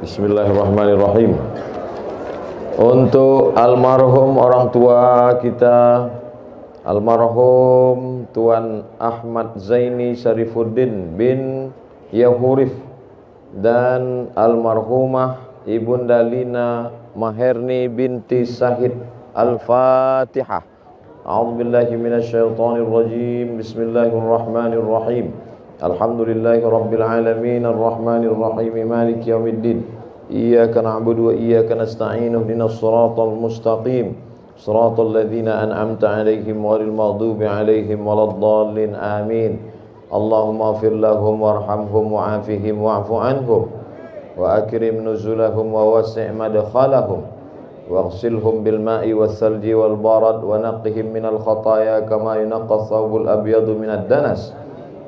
Bismillahirrahmanirrahim. Untuk almarhum orang tua kita, almarhum Tuan Ahmad Zaini Syarifuddin bin Yahurif dan almarhumah Ibunda Lina Maherni binti Sahid. Al-Fatihah. A'udzubillahi minasyaitonirrajim. Bismillahirrahmanirrahim. Alhamdulillahi rabbil alamin arrahmanir rahim maliki yaumiddin. Iyyaka na'budu wa iyyaka nasta'in ihdinas siratal mustaqim siratal ladzina an'amta 'alaihim ghairil maghdubi 'alaihim waladdallin amin. Allahumma ighfir lahum warhamhum wa'afihim wa'fu 'anhum wa akrim nuzulahum wa wasi' madkhalahum waghsilhum bil ma'i was salji wal barad wa naqqihim minal khataaya kama yunqqa thawbul abyadu minad danas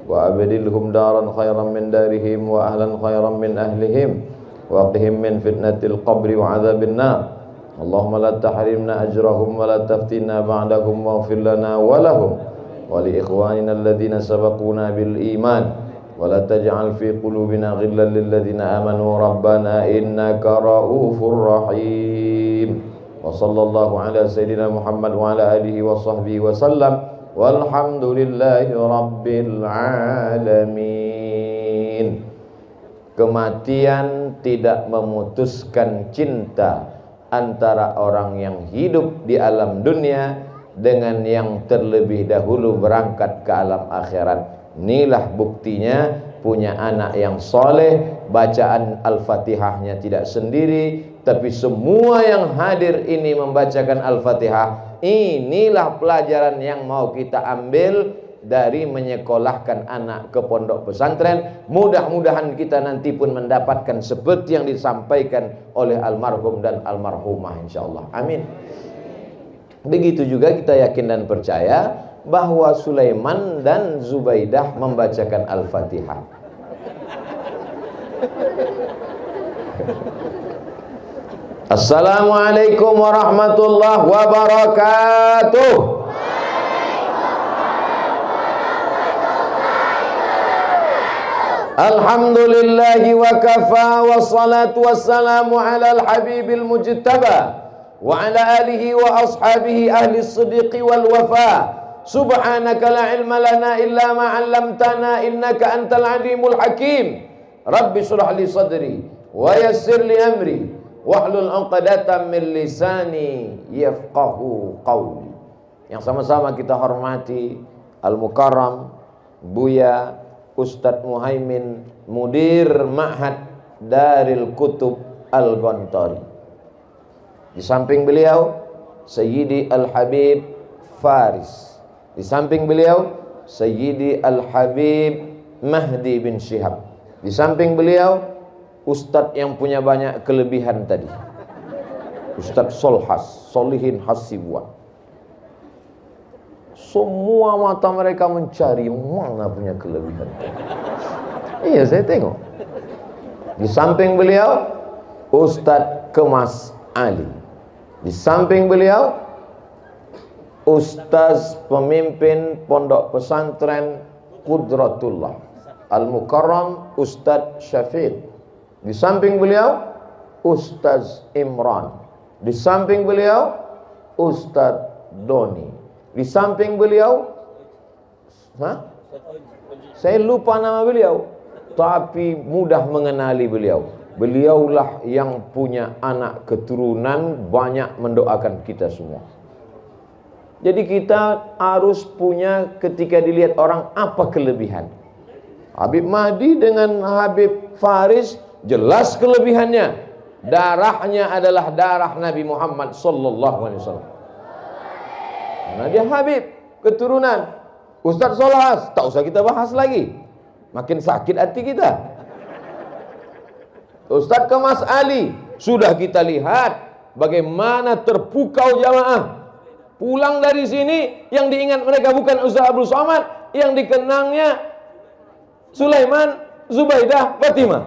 wa abdilhum daran khairan min darihim wa ahlan khairan min ahlihim wa qihim min fitnatil qabri wa adzabin nar. Allahumma la tahrimna ajrahum wa la taftinna ba'dahum waghfir lana wa lahum wa li ikhwanina alladhina sabaquna bil iman wa la taj'al fi qulubina ghillan lil ladzina amanu rabbana innaka ra'ufur rahim. Wa sallallahu ala sayyidina Muhammad wa ala alihi wa sahbihi wa sallam. Walhamdulillahi rabbil alamin. Kematian tidak memutuskan cinta antara orang yang hidup di alam dunia dengan yang terlebih dahulu berangkat ke alam akhirat. Inilah buktinya punya anak yang soleh. Bacaan Al-Fatihahnya tidak sendiri, tapi semua yang hadir ini membacakan Al-Fatihah. Inilah pelajaran yang mau kita ambil dari menyekolahkan anak ke pondok pesantren. Mudah-mudahan kita nanti pun mendapatkan seperti yang disampaikan oleh almarhum dan almarhumah, insyaallah. Amin. Begitu juga kita yakin dan percaya bahwa Sulaiman dan Zubaidah membacakan Al-Fatihah. Assalamualaikum warahmatullahi wabarakatuh. Alhamdulillahi wa kafa wa salatu wassalamu ala al-habibil mujtaba wa ala alihi wa ashabihi ahli as-sidqi wal wafa. Subhanaka la ilma lana illa ma 'allamtana innaka antal alimul hakim. Rabbi shrah li sadri wa yassir li amri wahlul 'uqdatam min lisani yafqahu qawli. Yang sama-sama kita hormati Al-Mukarram Buya Ustadz Muhaimin, Mudir Ma'had Daril Kutub Al-Ghantari. Di samping beliau Sayyidi Al-Habib Faris. Di samping beliau Sayyidi Al-Habib Mahdi bin Syihab. Di samping beliau Ustadz yang punya banyak kelebihan tadi, Ustadz Solhas Solihin Hasibuan. Semua mata mereka mencari mana punya kelebihan. Iya, saya tengok. Di samping beliau Ustadz Kemas Ali. Di samping beliau Ustaz pemimpin pondok pesantren Qudratullah Al-Mukarram Ustaz Syafiq. Di samping beliau Ustaz Imran. Di samping beliau Ustaz Doni. Di samping beliau saya lupa nama beliau, tapi mudah mengenali beliau. Beliaulah yang punya anak keturunan banyak mendoakan kita semua. Jadi kita harus punya, ketika dilihat orang apa kelebihan. Habib Mahdi dengan Habib Faris jelas kelebihannya. Darahnya adalah darah Nabi Muhammad sallallahu alaihi wasallam. Karena dia Habib, keturunan Ustadz Solhas, tak usah kita bahas lagi. Makin sakit hati kita. Ustadz Kemas Ali, sudah kita lihat bagaimana terpukau jamaah. Pulang dari sini, yang diingat mereka bukan Ustaz Abdul Somad, yang dikenangnya Sulaiman, Zubaidah, Fatimah.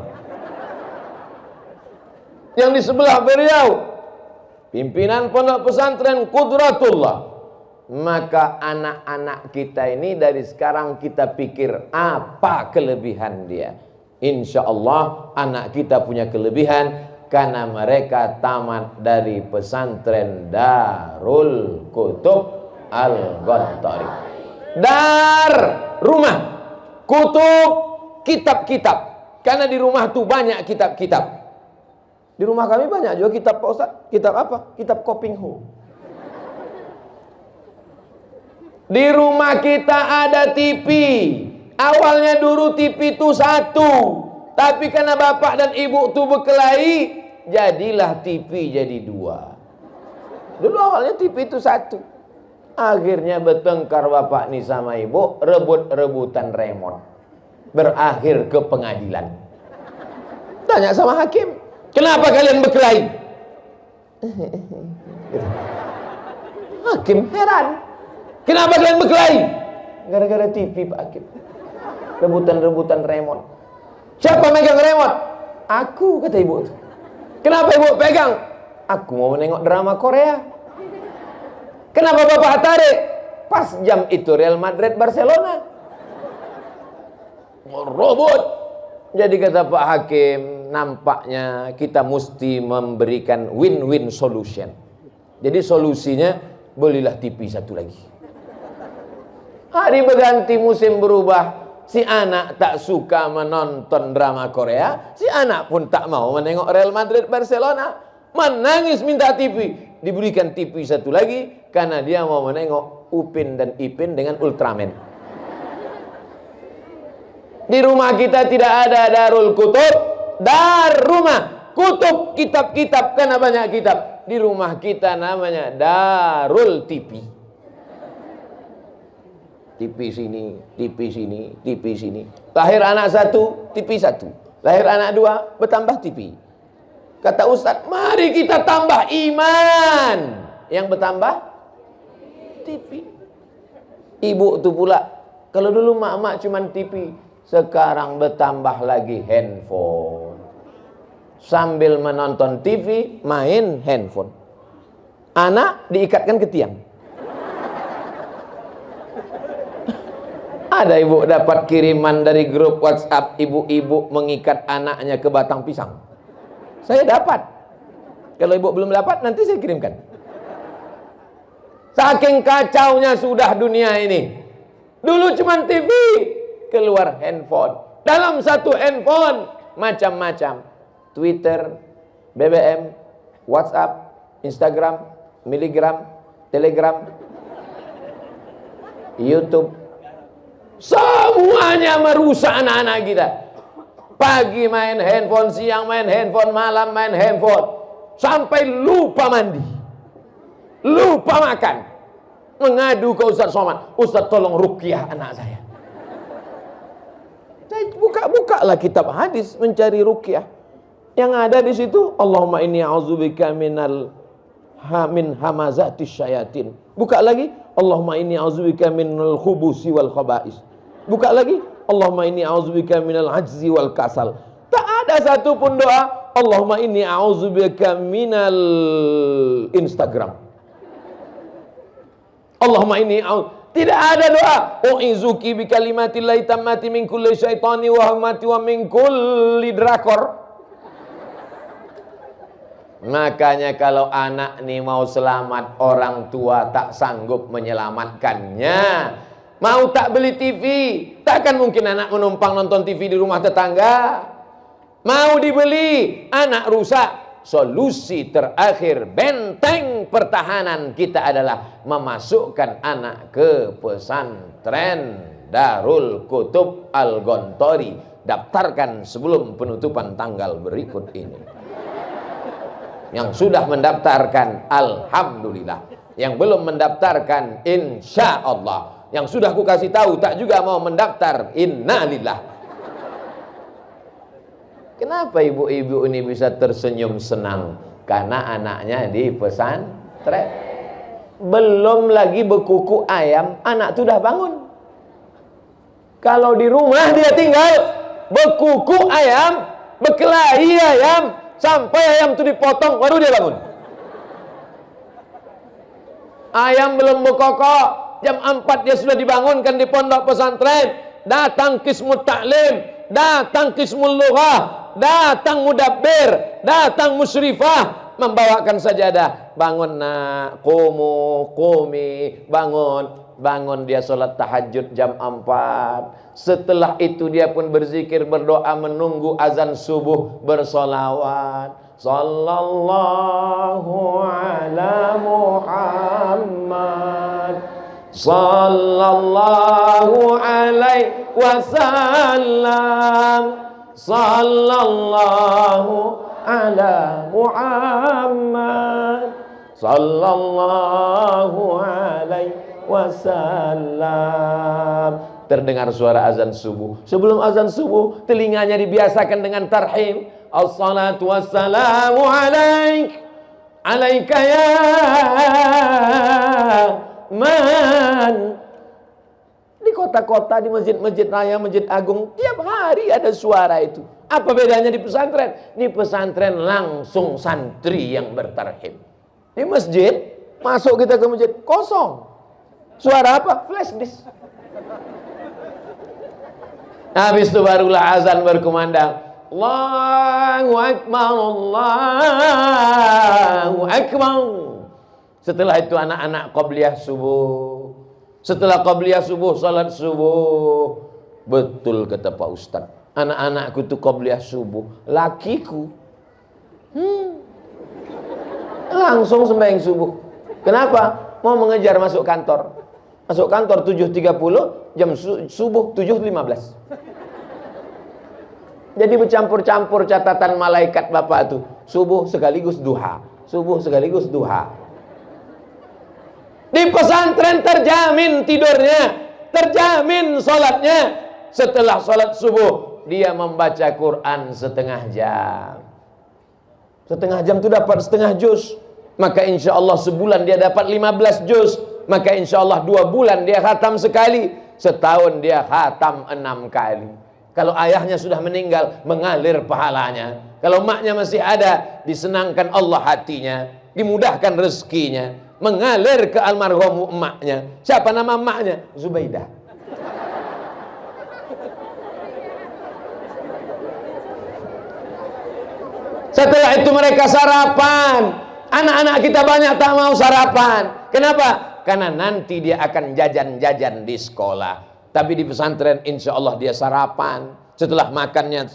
Yang di sebelah beliau pimpinan pondok pesantren Qudratullah. Maka anak-anak kita ini dari sekarang kita pikir apa kelebihan dia. Insya Allah anak kita punya kelebihan karena mereka tamat dari pesantren Darul Kutub Al-Ghantari. Dar, rumah, kutub, kitab-kitab. Karena di rumah tuh banyak kitab-kitab. Di rumah kami banyak juga kitab, Pak Ustaz. Kitab apa? Kitab Koping Ho. Di rumah kita ada TV. Awalnya dulu TV itu satu, tapi karena bapak dan ibu tuh berkelahi, jadilah TV jadi dua. Dulu awalnya TV itu satu, akhirnya bertengkar bapak nih sama ibu, rebut-rebutan remote, berakhir ke pengadilan. Tanya sama hakim, kenapa kalian berkelahi? Hakim heran, kenapa kalian berkelahi? Gara-gara TV, Pak Hakim. Rebutan-rebutan remote. Siapa megang remote? Aku, kata ibu. Kenapa ibu pegang? Aku mau menengok drama Korea. Kenapa bapak tarik? Pas jam itu Real Madrid Barcelona. Robot. Jadi kata Pak Hakim, nampaknya kita mesti memberikan win-win solution. Jadi solusinya, belilah TV satu lagi. Hari berganti, musim berubah. Si anak tak suka menonton drama Korea, si anak pun tak mau menengok Real Madrid Barcelona. Menangis minta TV. Diberikan TV satu lagi karena dia mau menengok Upin dan Ipin dengan Ultraman. Di rumah kita tidak ada Darul Kutub, dar rumah, kutub, kitab-kitab, karena banyak kitab. Di rumah kita namanya Darul TV. TV sini, TV sini, TV sini. Lahir anak satu, TV satu. Lahir anak dua, bertambah TV. Kata Ustadz, mari kita tambah iman. Yang bertambah TV. Ibu itu pula, kalau dulu mak-mak cuman TV, sekarang bertambah lagi handphone. Sambil menonton TV, main handphone. Anak diikatkan ke tiang. Ada ibu dapat kiriman dari grup WhatsApp, ibu-ibu mengikat anaknya ke batang pisang. Saya dapat. Kalau ibu belum dapat, nanti saya kirimkan. Saking kacaunya sudah dunia ini. Dulu cuma TV, keluar handphone. Dalam satu handphone, macam-macam. Twitter, BBM, WhatsApp, Instagram, Miligram, Telegram, YouTube. Semuanya merusak anak-anak kita. Pagi main handphone, siang main handphone, malam main handphone, sampai lupa mandi, lupa makan. Mengadu ke Ustaz Somad, Ustaz tolong ruqyah anak saya. Saya buka-bukalah kitab hadis mencari ruqyah. Yang ada di situ, Allahumma inni a'udzubika min hamazatis syayatin. Buka lagi, Allahumma inni a'udzubika minal khubusi wal khaba'is. Buka lagi, Allahumma inni a'udzubika minal ajzi wal kasal. Tak ada satu pun doa, Allahumma inni a'udzubika minal Instagram. Allahumma inni tidak ada doa. U'izuki bi kalimatillahi tammati min kulli syaitani wa hamati wa min kulli drakor. Makanya kalau anak nih mau selamat, orang tua tak sanggup menyelamatkannya. Mau tak beli TV, takkan mungkin anak menumpang nonton TV di rumah tetangga. Mau dibeli, anak rusak. Solusi terakhir, benteng pertahanan kita adalah memasukkan anak ke pesantren Darul Kutub Al-Ghantari. Daftarkan sebelum penutupan tanggal berikut ini. Yang sudah mendaftarkan, alhamdulillah. Yang belum mendaftarkan, insya Allah. Yang sudah aku kasih tahu tak juga mau mendaftar, innalillah. Kenapa ibu-ibu ini bisa tersenyum senang? Karena anaknya di pesantren. Belum lagi berkuku ayam, anak itu udah bangun. Kalau di rumah dia tinggal berkuku ayam, berkelahi ayam, sampai ayam itu dipotong baru dia bangun. Ayam belum berkokok, jam 4 dia sudah dibangunkan di pondok pesantren. Datang Kismut Taklim, datang qismul lughah, datang mudabbir, datang musyrifah, membawakan sajadah. Bangun nak, qumu, qumi, bangun dia sholat tahajud jam 4. Setelah itu dia pun berzikir, berdoa, menunggu azan subuh, bersolawat. Sallallahu ala Muhammad, sallallahu alaihi wasallam, sallallahu ala Muhammad, sallallahu alaihi wasallam. Terdengar suara azan subuh. Sebelum azan subuh, telinganya dibiasakan dengan tarhim. Assalatu wassalamu alaik, alaika ya man. Di kota-kota, di masjid-masjid raya, masjid agung, tiap hari ada suara itu. Apa bedanya di pesantren? Di pesantren langsung santri yang bertarhim. Di masjid, masuk kita ke masjid, kosong. Suara apa? Flash disk. Habis itu barulah azan berkumandang. Allahu Akbar, Allahu Akbar. Setelah itu anak-anak qabliyah subuh. Setelah qabliyah subuh, salat subuh. Betul kata Pak Ustadz, anak-anakku itu qabliyah subuh, lakiku langsung sembahyang subuh. Kenapa? Mau mengejar masuk kantor. Masuk kantor 7.30, jam subuh 7.15. Jadi bercampur-campur catatan malaikat Bapak tuh. Subuh sekaligus duha, subuh sekaligus duha. Di pesantren terjamin tidurnya, terjamin sholatnya. Setelah sholat subuh, dia membaca Quran setengah jam. Setengah jam itu dapat setengah juz. Maka insya Allah sebulan dia dapat 15 juz. Maka insya Allah 2 bulan dia khatam sekali. Setahun dia khatam 6 kali. Kalau ayahnya sudah meninggal, mengalir pahalanya. Kalau maknya masih ada, disenangkan Allah hatinya, dimudahkan rezekinya, mengalir ke almarhum emaknya. Siapa nama emaknya? Zubaidah. Setelah itu mereka sarapan. Anak-anak kita banyak tak mau sarapan. Kenapa? Karena nanti dia akan jajan-jajan di sekolah. Tapi di pesantren insya Allah dia sarapan. Setelah makannya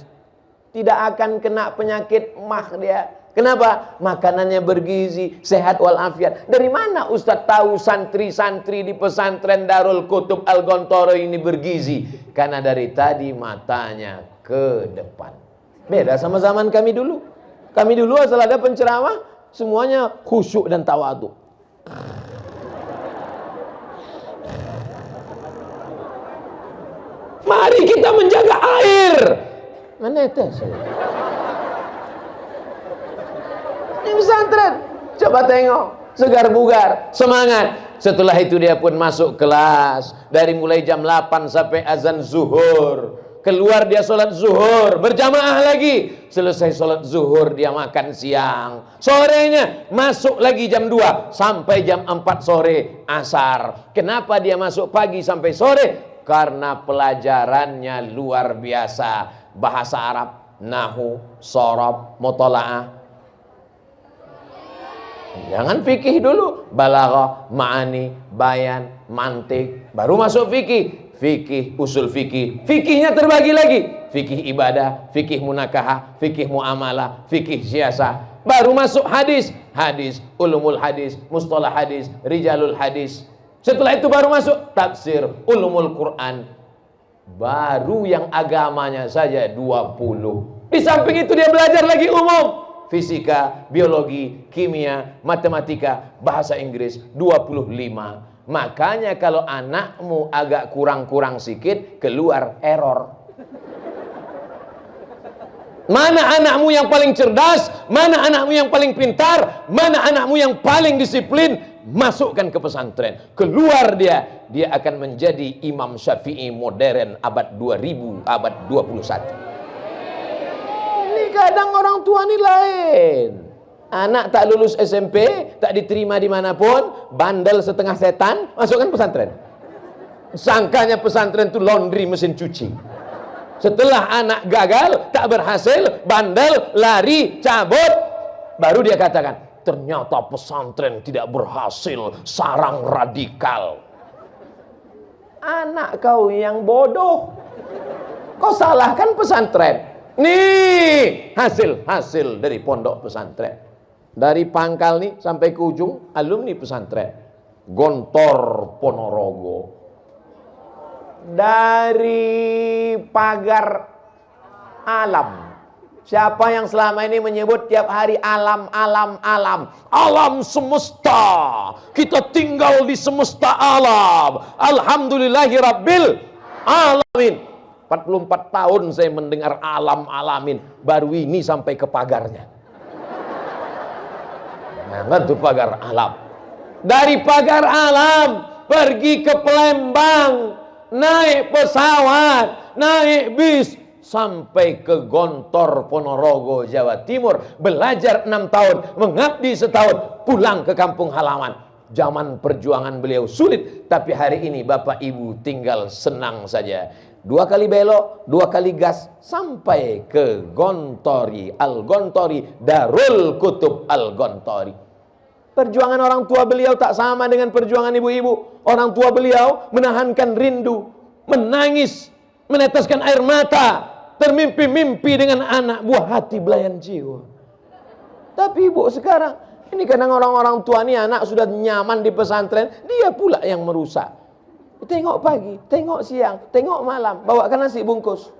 tidak akan kena penyakit mah dia. Kenapa? Makanannya bergizi, sehat walafiat. Dari mana Ustadz tahu santri-santri di pesantren Darul Kutub Al-Gontoro ini bergizi? Karena dari tadi matanya ke depan. Beda sama zaman kami dulu. Kami dulu asal ada penceramah, semuanya khusyuk dan tawadhu. Mari kita menjaga air. Menetes. Ini pesantren. Coba tengok, segar bugar, semangat. Setelah itu dia pun masuk kelas. Dari mulai jam 8 sampai azan zuhur. Keluar dia sholat zuhur, berjamaah lagi. Selesai sholat zuhur dia makan siang. Sorenya masuk lagi jam 2 sampai jam 4 sore asar. Kenapa dia masuk pagi sampai sore? Karena pelajarannya luar biasa. Bahasa Arab, nahu, sorob, mutola'ah. Jangan fikih dulu. Balaghah, ma'ani, bayan, mantik. Baru masuk fikih. Fikih, usul fikih. Fikihnya terbagi lagi. Fikih ibadah, fikih munakahah, fikih muamalah, fikih siasah. Baru masuk hadis. Hadis, ulumul hadis, mustalah hadis, rijalul hadis. Setelah itu baru masuk tafsir, ulumul Quran. Baru yang agamanya saja 20. Di samping itu dia belajar lagi umum. Fisika, biologi, kimia, matematika, bahasa Inggris 25. Makanya kalau anakmu agak kurang-kurang sikit, keluar error. Mana anakmu yang paling cerdas, mana anakmu yang paling pintar, mana anakmu yang paling disiplin, masukkan ke pesantren. Keluar dia akan menjadi Imam Syafi'i modern abad 2000, abad 21. Ini kadang orang tua ini lain. Anak tak lulus SMP, tak diterima dimanapun, bandel setengah setan, masukkan pesantren. Sangkanya pesantren itu laundry mesin cuci. Setelah anak gagal, tak berhasil, bandel, lari, cabut, baru dia katakan, ternyata pesantren tidak berhasil, sarang radikal. Anak kau yang bodoh, kau salahkan pesantren. Nih hasil dari pondok pesantren. Dari pangkal nih sampai ke ujung alumni pesantren Gontor Ponorogo. Dari pagar alam. Siapa yang selama ini menyebut tiap hari alam, alam, alam, alam semesta, kita tinggal di semesta alam, alhamdulillahi rabbil alamin. 44 tahun saya mendengar alam alamin, baru ini sampai ke pagarnya. Nah, itu pagar alam. Dari pagar alam pergi ke Palembang, naik pesawat, naik bis, sampai ke Gontor Ponorogo, Jawa Timur, belajar 6 tahun, mengabdi setahun, pulang ke kampung halaman. Zaman perjuangan beliau sulit, tapi hari ini Bapak Ibu tinggal senang saja. 2 kali belok, 2 kali gas, sampai ke Gontori, Al-Gontori, Darul Kutub Al-Gontori. Perjuangan orang tua beliau tak sama dengan perjuangan ibu-ibu. Orang tua beliau menahankan rindu, menangis, meneteskan air mata, termimpi-mimpi dengan anak buah hati belayan jiwa. Tapi ibu sekarang, ini kadang orang-orang tua ini anak sudah nyaman di pesantren, dia pula yang merusak. Tengok pagi, tengok siang, tengok malam, bawakan nasi bungkus.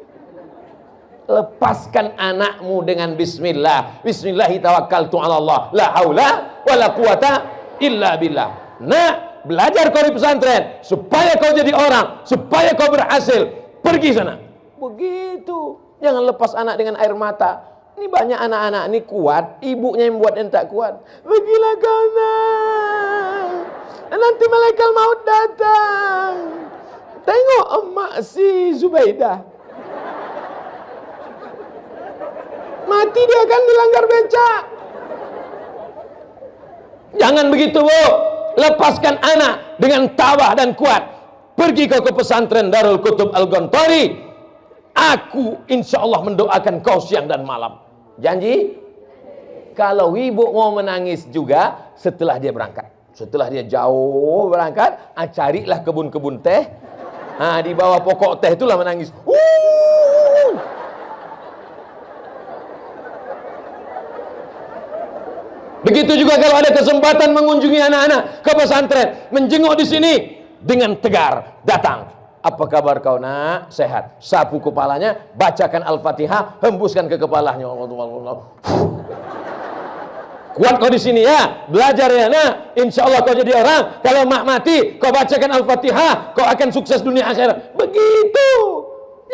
Lepaskan anakmu dengan bismillah. Bismillahi tawakkaltu ala Allah, la haula wala quwata illa billah. Nah, belajar kau di pesantren supaya kau jadi orang, supaya kau berhasil. Pergi sana. Begitu. Jangan lepas anak dengan air mata. Ini banyak anak-anak ini kuat, ibunya yang buat yang tak kuat. Pergilah kau nak, nanti malaikat maut datang. Tengok emak si Zubaidah, mati dia akan dilanggar becak. Jangan begitu, Bu. Lepaskan anak dengan tabah dan kuat. Pergi kau ke pesantren Darul Kutub Al-Gontori. Aku insya Allah mendoakan kau siang dan malam. Janji? Kalau ibu mau menangis juga setelah dia berangkat. Setelah dia jauh berangkat, carilah kebun-kebun teh. Di bawah pokok teh itulah menangis. Begitu juga kalau ada kesempatan mengunjungi anak-anak ke pesantren, menjenguk di sini dengan tegar, datang. Apa kabar kau nak? Sehat. Sapu kepalanya, bacakan Al-Fatihah, hembuskan ke kepalanya. Kuat kau di sini ya, belajar ya nak. Insya Allah kau jadi orang. Kalau mak mati, kau bacakan Al-Fatihah, kau akan sukses dunia akhirat. Begitu.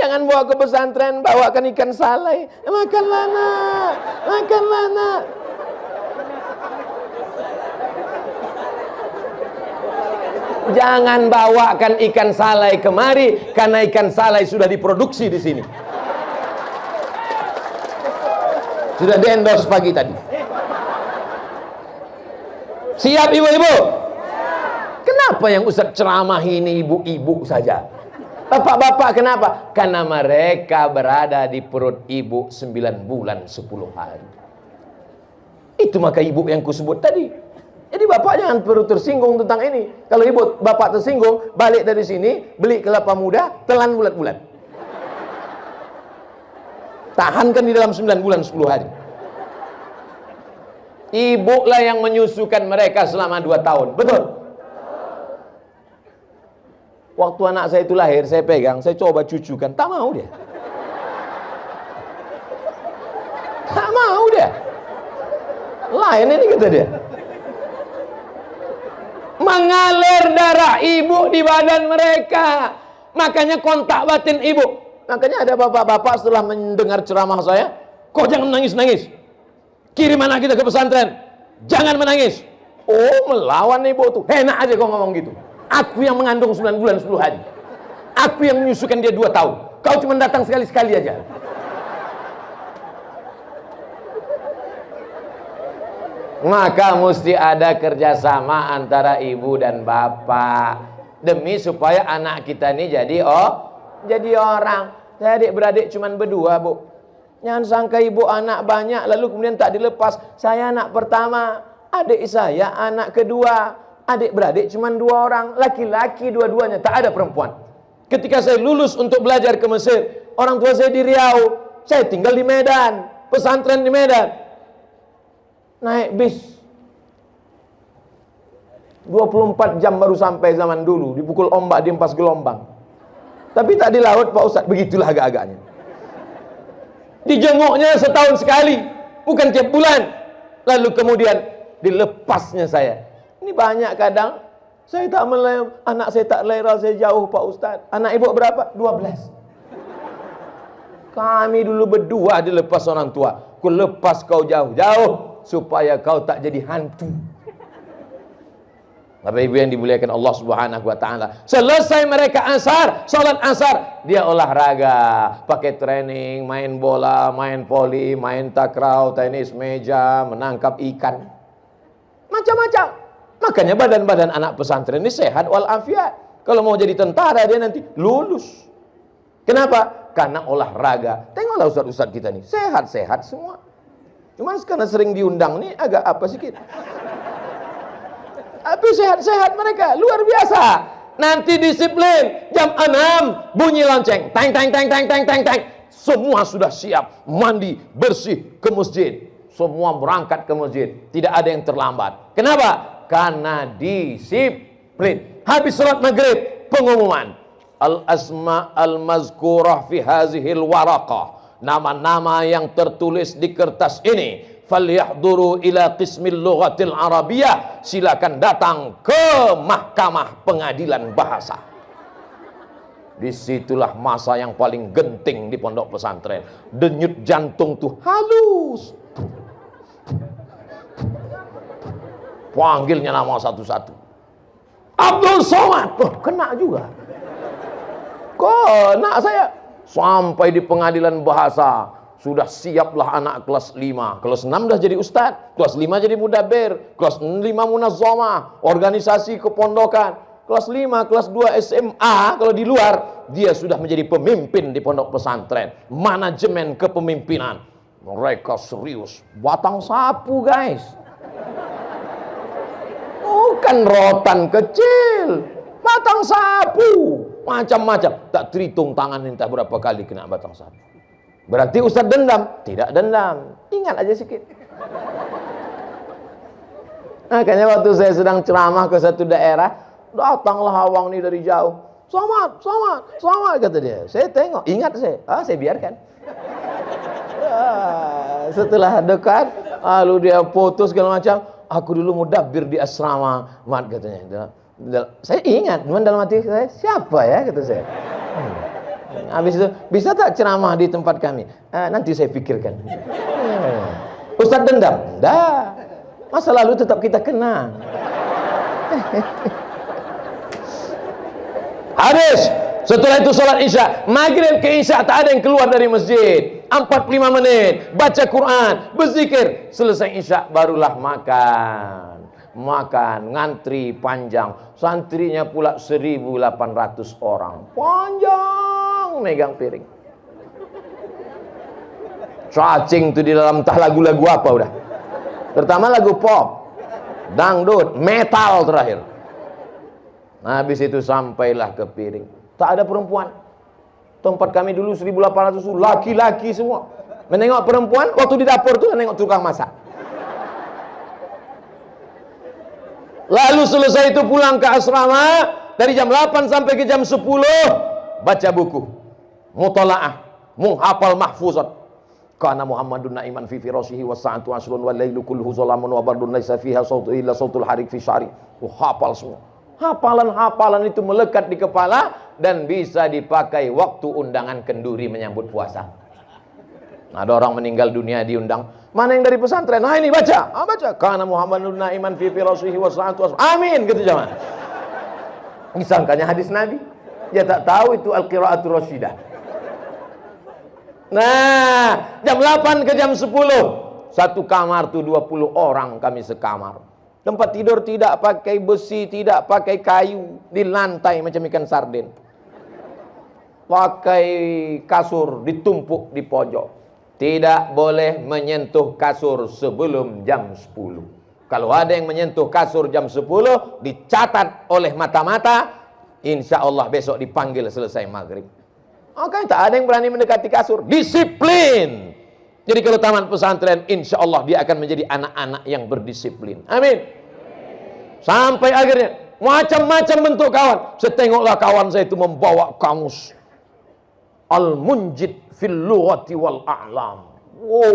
Jangan bawa ke pesantren, bawakan ikan salai. Makanlah nak, makanlah nak. Jangan bawakan ikan salai kemari, karena ikan salai sudah diproduksi di sini. Sudah di-endorse pagi tadi. Siap ibu-ibu? Kenapa yang Ustaz ceramah ini ibu-ibu saja? Bapak-bapak kenapa? Karena mereka berada di perut ibu 9 bulan 10 hari. Itu maka ibu yang kusebut tadi. Jadi bapak jangan perlu tersinggung tentang ini. Kalau ibu bapak tersinggung, balik dari sini, beli kelapa muda, telan bulat-bulat. Tahankan di dalam 9 bulan 10 hari. Ibu lah yang menyusukan mereka selama 2 tahun. Betul? Waktu anak saya itu lahir, saya pegang, saya coba cucukan, tak mau dia. Tak mau dia. Lain ini kata dia. Mengalir darah ibu di badan mereka. Makanya kontak batin ibu. Makanya ada bapak-bapak setelah mendengar ceramah saya, kok jangan nangis-nangis. Kirim anak kita ke pesantren. Jangan menangis. Oh, melawan ibu tuh. Enak aja kau ngomong gitu. Aku yang mengandung 9 bulan 10 hari. Aku yang menyusukan dia 2 tahun. Kau cuma datang sekali-sekali aja. Maka mesti ada kerjasama antara ibu dan bapak demi supaya anak kita ini jadi orang. Saya adik-beradik cuma berdua, Bu. Jangan sangka ibu anak banyak lalu kemudian tak dilepas. Saya anak pertama, adik saya anak kedua. Adik-beradik cuma 2 orang, laki-laki dua-duanya, tak ada perempuan. Ketika saya lulus untuk belajar ke Mesir, orang tua saya di Riau, saya tinggal di Medan, pesantren di Medan. Naik bis 24 jam baru sampai zaman dulu, dipukul ombak, diempas gelombang. Tapi tak di laut Pak Ustadz, begitulah agak-agaknya. Dijenguknya setahun sekali, bukan tiap bulan. Lalu kemudian dilepasnya saya. Ini banyak kadang, saya tak anak saya tak lera, saya jauh Pak Ustadz. Anak ibu berapa? 12. Kami dulu berdua dilepas orang tua. Ku lepas kau jauh-jauh supaya kau tak jadi hantu. Bapak Ibu yang dimuliakan Allah Subhanahu wa taala. Selesai mereka asar, salat asar, dia olahraga, pakai training, main bola, main voli, main takraw, tenis meja, menangkap ikan. Macam-macam. Makanya badan-badan anak pesantren ini sehat walafiat. Kalau mau jadi tentara dia nanti lulus. Kenapa? Karena olahraga. Tengoklah ustaz-ustaz kita nih, sehat-sehat semua. Cuman karena sering diundang nih agak apa sedikit. Tapi sehat-sehat mereka, luar biasa. Nanti disiplin, jam 6 bunyi lonceng, teng teng teng teng teng teng teng. Semua sudah siap, mandi, bersih ke masjid. Semua berangkat ke masjid, tidak ada yang terlambat. Kenapa? Karena disiplin. Habis salat maghrib, pengumuman. Al-asma al-mazkurah fi hazihil waraqah. Nama-nama yang tertulis di kertas ini, falyahduru ila qismil lughatil arabiyah, silakan datang ke mahkamah pengadilan bahasa. Disitulah masa yang paling genting di pondok pesantren. Denyut jantung tuh halus. Panggilnya nama satu-satu. Abdul Somad, oh, kena juga. Kena saya. Sampai di pengadilan bahasa, sudah siaplah anak kelas 5. Kelas 6 dah jadi ustadz, kelas 5 jadi mudabbir, kelas 5 munazzamah, organisasi kepondokan. Kelas 5, kelas 2 SMA, kalau di luar, dia sudah menjadi pemimpin di pondok pesantren. Manajemen kepemimpinan. Mereka serius. Batang sapu, guys. Bukan rotan kecil. Batang sapu. Macam-macam. Tak terhitung tangan entah berapa kali kena batang sapu. Berarti ustaz dendam? Tidak dendam. Ingat aja sedikit. Makanya waktu saya sedang ceramah ke satu daerah, datanglah awang ini dari jauh. Somad, Somad, Somad, kata dia. Saya tengok, ingat saya. Saya biarkan. Setelah dekat, lalu dia foto segala macam. Aku dulu mudabbir di asrama, mat katanya. Saya ingat, cuman dalam hati saya, siapa ya, kata saya. Habis itu, bisa tak ceramah di tempat kami? Nanti saya pikirkan. Ustaz dendam? Dah. Masa lalu tetap kita kenang. Habis. Setelah itu sholat isya. Maghrib ke isya tak ada yang keluar dari masjid. 45 menit. Baca Quran. Berzikir. Selesai isya barulah makan. Makan, ngantri panjang. Santrinya pula 1.800 orang. Panjang megang piring. Cacing tuh di dalam entah lagu-lagu apa udah. Pertama lagu pop, dangdut, metal terakhir. Nah, habis itu sampailah ke piring. Tak ada perempuan. Tempat kami dulu 1.800 laki-laki semua. Menengok perempuan waktu di dapur tuh menengok tukang masak. Lalu selesai itu pulang ke asrama, dari jam 8 sampai ke jam 10 baca buku, mutalaah, menghafal mahfuzat. Kana Muhammadun na'iman fi firashihi wa sa'atu asrun wal lailu kulluhu zalamun wa bardun laisa fiha sautu illa sautul harik fi syari. Hafal semua. Hafalan-hafalan itu melekat di kepala dan bisa dipakai waktu undangan kenduri menyambut puasa. Ada orang meninggal dunia diundang, mana yang dari pesantren? Nah ini baca, baca. Kana Muhammadun na'iman fi firashihi wa sa'atu asrun. Amin, gitu jemaah. Disangkanya hadis Nabi. Dia tak tahu itu al-qiraatul rasyidah. Nah, jam 8 ke jam 10. Satu kamar tuh 20 orang kami sekamar. Tempat tidur tidak pakai besi, tidak pakai kayu, di lantai macam ikan sarden. pakai kasur ditumpuk di pojok. Tidak boleh menyentuh kasur sebelum jam 10. Kalau ada yang menyentuh kasur jam 10, dicatat oleh mata-mata, insya Allah besok dipanggil selesai maghrib. Oke, tak ada yang berani mendekati kasur. Disiplin. Jadi kalau taman pesantren, insya Allah dia akan menjadi anak-anak yang berdisiplin. Amin. Sampai akhirnya macam-macam bentuk kawan. Setengoklah kawan saya itu membawa kamus Al-Munjid fil lughati wal a'lam. Wow,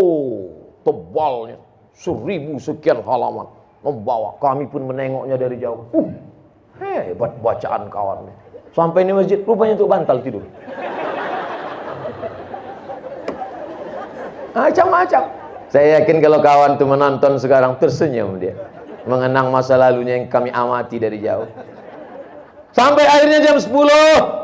tebalnya 1000 sekian halaman. Membawa, kami pun menengoknya dari jauh. Hebat bacaan kawannya. Sampai di masjid, rupanya untuk bantal tidur. Macam-macam. Saya yakin kalau kawan itu menonton sekarang tersenyum dia, mengenang masa lalunya yang kami amati dari jauh. Sampai akhirnya jam 10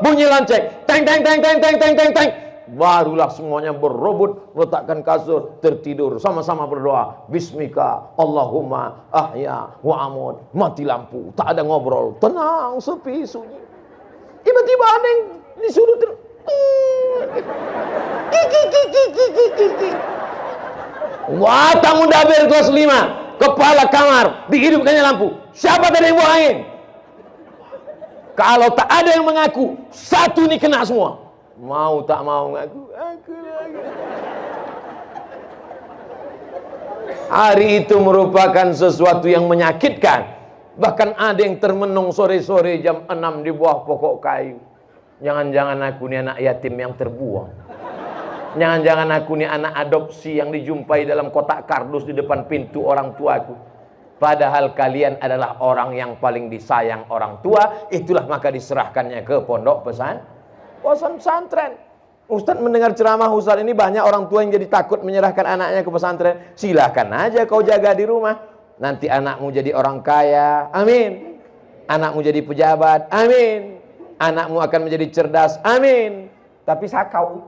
bunyi lonceng, teng teng teng teng teng teng teng teng. Barulah semuanya berebut meletakkan kasur, tertidur, sama-sama berdoa. Bismika Allahumma ahya wa amut. Mati lampu, tak ada ngobrol, tenang, sepi, sunyi. Tiba-tiba ada yang disuruh wah, tamu dabir kelas 5, kepala kamar, dihidupkannya lampu. Siapa tadi yang buang angin? Kalau tak ada yang mengaku, satu ini kena semua. Mau tak mau ngaku, aku lagi. Hari itu merupakan sesuatu yang menyakitkan. Bahkan ada yang termenung sore-sore jam 6 di bawah pokok kayu. Jangan-jangan aku ini anak yatim yang terbuang. Jangan-jangan aku ini anak adopsi yang dijumpai dalam kotak kardus di depan pintu orang tuaku. Padahal kalian adalah orang yang paling disayang orang tua. Itulah maka diserahkannya ke pondok pesantren. Ustadz mendengar ceramah Ustadz ini, banyak orang tua yang jadi takut menyerahkan anaknya ke pesantren. Silahkan aja kau jaga di rumah. Nanti anakmu jadi orang kaya, amin. Anakmu jadi pejabat, amin. Anakmu akan menjadi cerdas, amin. Tapi sakau.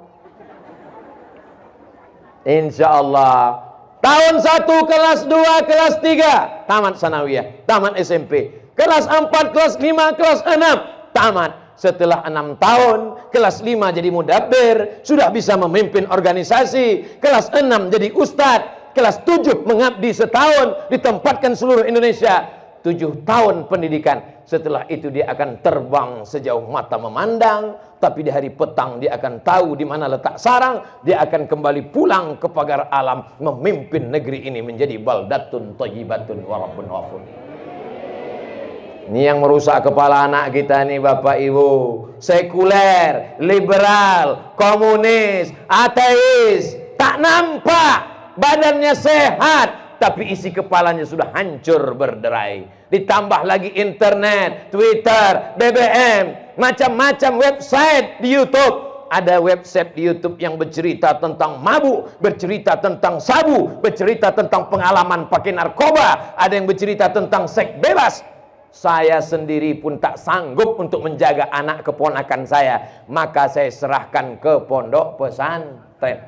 Insya Allah. Tahun 1, kelas 2, kelas 3 tamat sanawiyah, tamat SMP. Kelas 4, kelas 5, kelas 6 tamat. Setelah 6 tahun, kelas 5 jadi mudabbir, sudah bisa memimpin organisasi. Kelas 6 jadi ustadz. Kelas 7 mengabdi setahun, ditempatkan seluruh Indonesia. 7 tahun pendidikan. Setelah itu dia akan terbang sejauh mata memandang. Tapi di hari petang dia akan tahu di mana letak sarang. Dia akan kembali pulang ke pagar alam, memimpin negeri ini menjadi baldatun thayyibatun wa rabbun ghafur. Ini yang merusak kepala anak kita nih Bapak Ibu. Sekuler, liberal, komunis, ateis, tak nampak. Badannya sehat, tapi isi kepalanya sudah hancur berderai. Ditambah lagi internet, Twitter, BBM, macam-macam website di YouTube. Ada website di YouTube yang bercerita tentang mabuk, bercerita tentang sabu, bercerita tentang pengalaman pakai narkoba. Ada yang bercerita tentang seks bebas. Saya sendiri pun tak sanggup untuk menjaga anak keponakan saya. Maka saya serahkan ke pondok pesantren.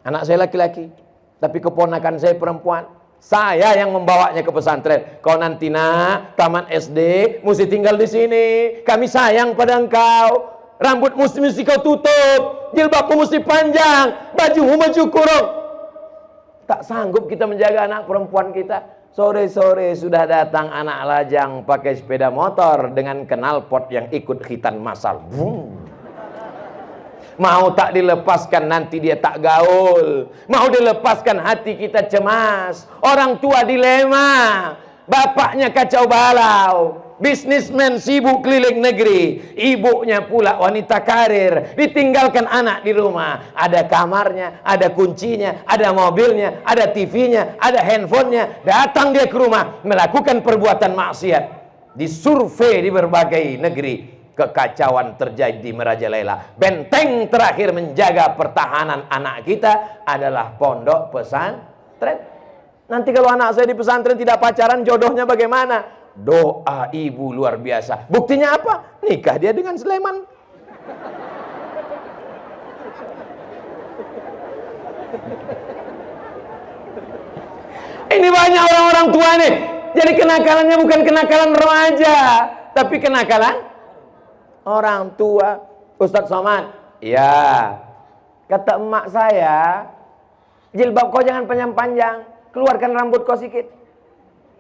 Anak saya laki-laki, tapi keponakan saya perempuan. Saya yang membawanya ke pesantren. Kau nanti nak tamat SD mesti tinggal di sini. Kami sayang pada engkau. Rambut mesti kau tutup, jilbabmu mesti panjang, bajumu baju kurung. Tak sanggup kita menjaga anak perempuan kita. Sore-sore sudah datang anak lajang pakai sepeda motor dengan knalpot yang ikut khitan massal. Mau tak dilepaskan nanti dia tak gaul. Mau dilepaskan hati kita cemas. Orang tua dilema. Bapaknya kacau balau. Bisnismen sibuk keliling negeri. Ibunya pula wanita karir. Ditinggalkan anak di rumah. Ada kamarnya, ada kuncinya, ada mobilnya, ada TV-nya, ada handphonenya. Datang dia ke rumah melakukan perbuatan maksiat. Disurvei di berbagai negeri. Kekacauan terjadi di merajalela. Benteng terakhir menjaga pertahanan anak kita adalah pondok pesantren. Nanti kalau anak saya di pesantren tidak pacaran, jodohnya bagaimana? Doa ibu luar biasa. Buktinya apa? Nikah dia dengan Sleman. Ini banyak orang-orang tua nih. Jadi kenakalannya bukan kenakalan remaja, tapi kenakalan orang tua. Ustadz Somad, Ya, kata emak saya, jilbab kau jangan panjang-panjang, keluarkan rambut kau sedikit.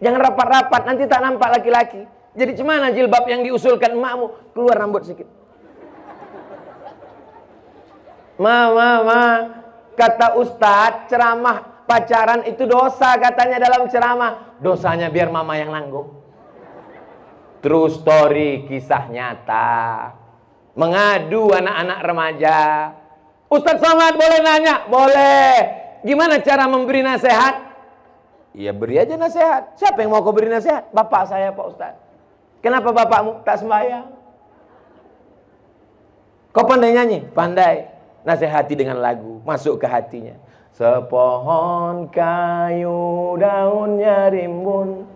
Jangan rapat-rapat, nanti tak nampak laki-laki. Jadi cemana jilbab yang diusulkan emakmu? Keluar rambut sedikit. Kata Ustadz, ceramah pacaran itu dosa katanya dalam ceramah. Dosanya biar mama yang nanggung. True story, kisah nyata. Mengadu anak-anak remaja. Ustadz Somad boleh nanya? Boleh. Gimana cara memberi nasihat? Ya beri aja nasihat. Siapa yang mau kau beri nasihat? Bapak saya Pak Ustadz. Kenapa bapakmu tak sembahyang? Kau pandai nyanyi? Pandai. Nasihati dengan lagu, masuk ke hatinya. Sepohon kayu daunnya rimbun,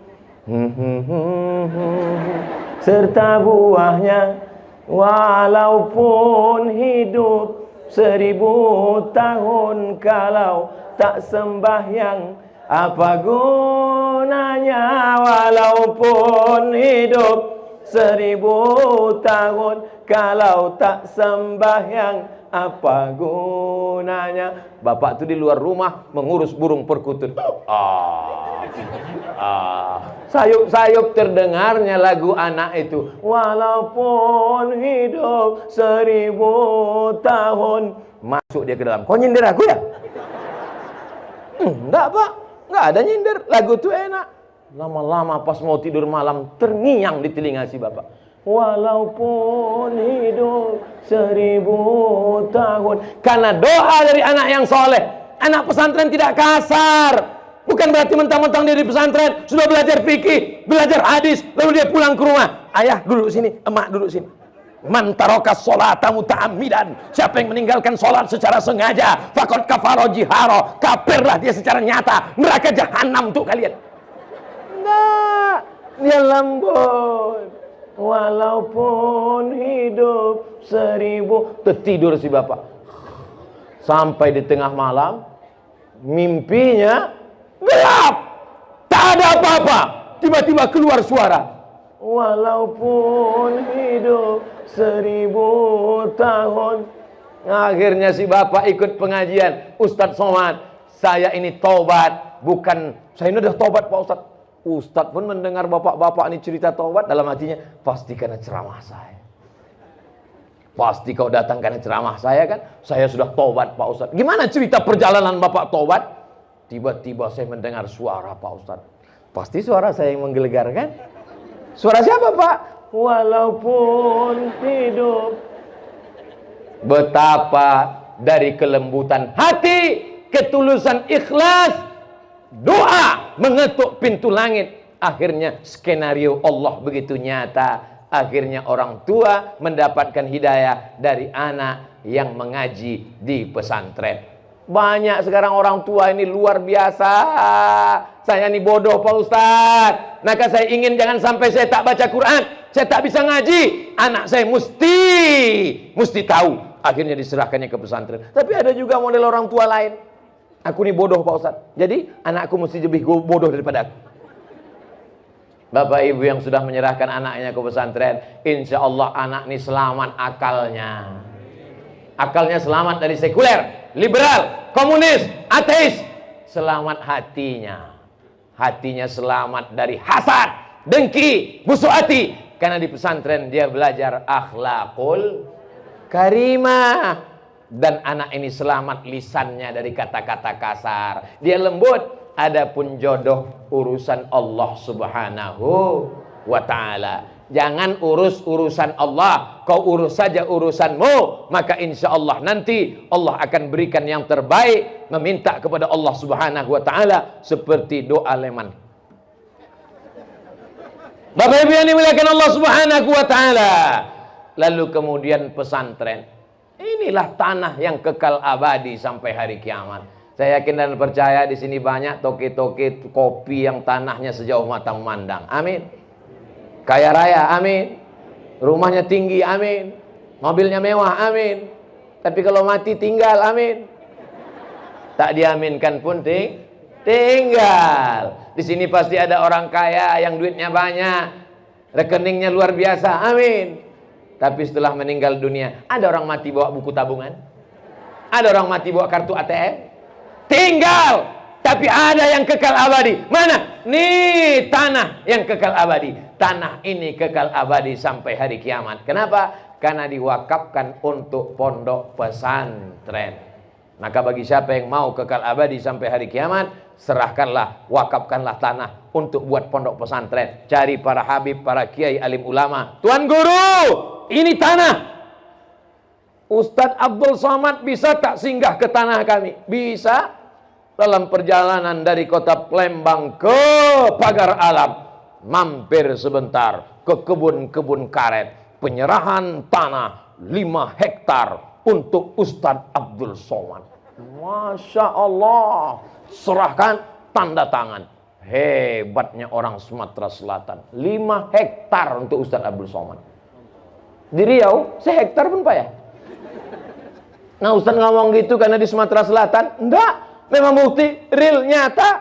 serta buahnya, walaupun hidup 1000 tahun, kalau tak sembahyang apa gunanya? Walaupun hidup 1000 tahun, kalau tak sembahyang apa gunanya? Bapak tuh di luar rumah mengurus burung perkutut. Sayup-sayup terdengarnya lagu anak itu. Walaupun hidup 1000 tahun. Masuk dia ke dalam. Kau nyindir aku ya? Enggak Pak, enggak ada nyindir. Lagu tuh enak. Lama-lama pas mau tidur malam terngiang di telinga si bapak. Walaupun hidup 1000 tahun. Karena doa dari anak yang soleh. Anak pesantren tidak kasar. Bukan berarti mentang-mentang dia di pesantren sudah belajar fikih, belajar hadis, lalu dia pulang ke rumah. Ayah duduk sini, emak duduk sini. Man tarokas sholata muta'ammidan. Siapa yang meninggalkan sholat secara sengaja, faqad kafara jihara. Kafirlah dia secara nyata. Neraka jahanam untuk kalian. Enggak, dia lembut. Walaupun hidup 1000. Tertidur si bapak. Sampai di tengah malam, mimpinya gelap, tak ada apa-apa. Tiba-tiba keluar suara. Walaupun hidup 1000 tahun. Akhirnya si bapak ikut pengajian. Ustadz Somad, saya ini tobat. Bukan, saya ini udah tobat Pak Ustadz. Ustadz pun mendengar bapak-bapak ini cerita taubat, dalam hatinya, pasti karena ceramah saya. Pasti kau datang karena ceramah saya kan? Saya sudah taubat Pak Ustadz. Gimana cerita perjalanan bapak taubat? Tiba-tiba saya mendengar suara Pak Ustadz. Pasti suara saya yang menggelegar kan? Suara siapa Pak? Walaupun hidup. Betapa dari kelembutan hati, ketulusan ikhlas, doa mengetuk pintu langit. Akhirnya skenario Allah begitu nyata. Akhirnya orang tua mendapatkan hidayah dari anak yang mengaji di pesantren. Banyak sekarang orang tua ini luar biasa. Saya ini bodoh Pak Ustadz. Maka saya ingin jangan sampai saya tak baca Quran, saya tak bisa ngaji. Anak saya mesti tahu. Akhirnya diserahkannya ke pesantren. Tapi ada juga model orang tua lain. Aku ini bodoh Pak Ustadz. Jadi anakku mesti lebih bodoh daripada aku. Bapak ibu yang sudah menyerahkan anaknya ke pesantren, insya Allah anak ini selamat akalnya. Akalnya selamat dari sekuler, liberal, komunis, ateis. Selamat hatinya. Hatinya selamat dari hasad, dengki, busuk hati. Karena di pesantren dia belajar akhlakul karimah. Dan anak ini selamat lisannya dari kata-kata kasar. Dia lembut. Adapun jodoh urusan Allah Subhanahu wa ta'ala. Jangan urus urusan Allah, kau urus saja urusanmu. Maka insya Allah nanti Allah akan berikan yang terbaik. Meminta kepada Allah Subhanahu wa ta'ala seperti doa Leman. Bapak Ibu yang dimuliakan Allah Subhanahu wa ta'ala. Lalu kemudian pesantren. Inilah tanah yang kekal abadi sampai hari kiamat. Saya yakin dan percaya di sini banyak toke-toke kopi yang tanahnya sejauh mata memandang. Amin. Kaya raya, amin. Rumahnya tinggi, amin. Mobilnya mewah, amin. Tapi kalau mati tinggal, amin. Tak diaminkan pun tinggal. Di sini pasti ada orang kaya yang duitnya banyak, rekeningnya luar biasa, amin. Tapi setelah meninggal dunia, ada orang mati bawa buku tabungan? Ada orang mati bawa kartu ATM? Tinggal. Tapi ada yang kekal abadi. Mana? Nih tanah yang kekal abadi. Tanah ini kekal abadi sampai hari kiamat. Kenapa? Karena diwakafkan untuk pondok pesantren. Maka bagi siapa yang mau kekal abadi sampai hari kiamat, serahkanlah, wakafkanlah tanah untuk buat pondok pesantren. Cari para habib, para kiai, alim ulama. Tuan Guru, ini tanah. Ustadz Abdul Somad bisa tak singgah ke tanah kami? Bisa. Dalam perjalanan dari kota Palembang ke Pagar Alam, mampir sebentar ke kebun-kebun karet. Penyerahan tanah 5 hektar untuk Ustadz Abdul Somad. Masya Allah. Serahkan, tanda tangan. Hebatnya orang Sumatera Selatan. 5 hektar untuk Ustadz Abdul Somad. Di Riau, 1 hektar pun payah. Nah, Ustadz ngomong gitu karena di Sumatera Selatan? Enggak. Memang bukti real, nyata.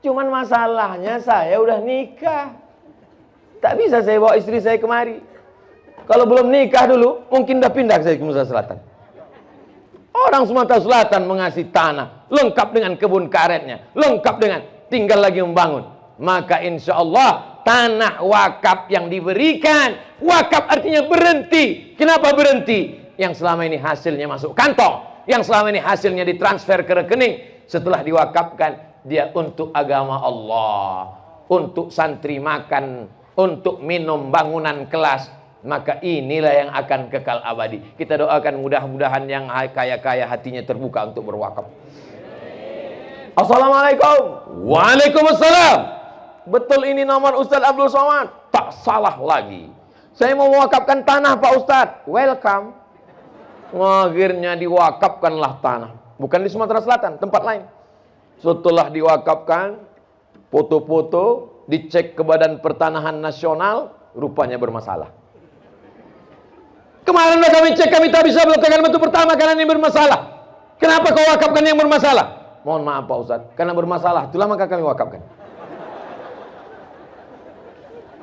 Cuman masalahnya saya udah nikah. Tak bisa saya bawa istri saya kemari. Kalau belum nikah dulu, mungkin udah pindah saya ke Sumatera Selatan. Orang Sumatera Selatan mengasih tanah, lengkap dengan kebun karetnya, lengkap dengan tinggal lagi membangun. Maka insya Allah tanah wakaf yang diberikan, wakaf artinya berhenti. Kenapa berhenti? Yang selama ini hasilnya masuk kantong, yang selama ini hasilnya ditransfer ke rekening, setelah diwakafkan dia untuk agama Allah, untuk santri makan, untuk minum, bangunan kelas. Maka inilah yang akan kekal abadi. Kita doakan mudah-mudahan yang kaya-kaya hatinya terbuka untuk berwakaf. Assalamualaikum. Waalaikumsalam. Betul ini nomor Ustadz Abdul Somad? Tak salah lagi. Saya mau mewakafkan tanah Pak Ustadz. Welcome. Akhirnya diwakafkanlah tanah. Bukan di Sumatera Selatan, tempat lain. Setelah diwakafkan, foto-foto dicek ke Badan Pertanahan Nasional, rupanya bermasalah. Kemarin udah kami cek, kami tak bisa meletakkan batu pertama karena ini bermasalah. Kenapa kau wakafkan yang bermasalah? Mohon maaf Pak Ustadz, karena bermasalah, itulah maka kami wakafkan.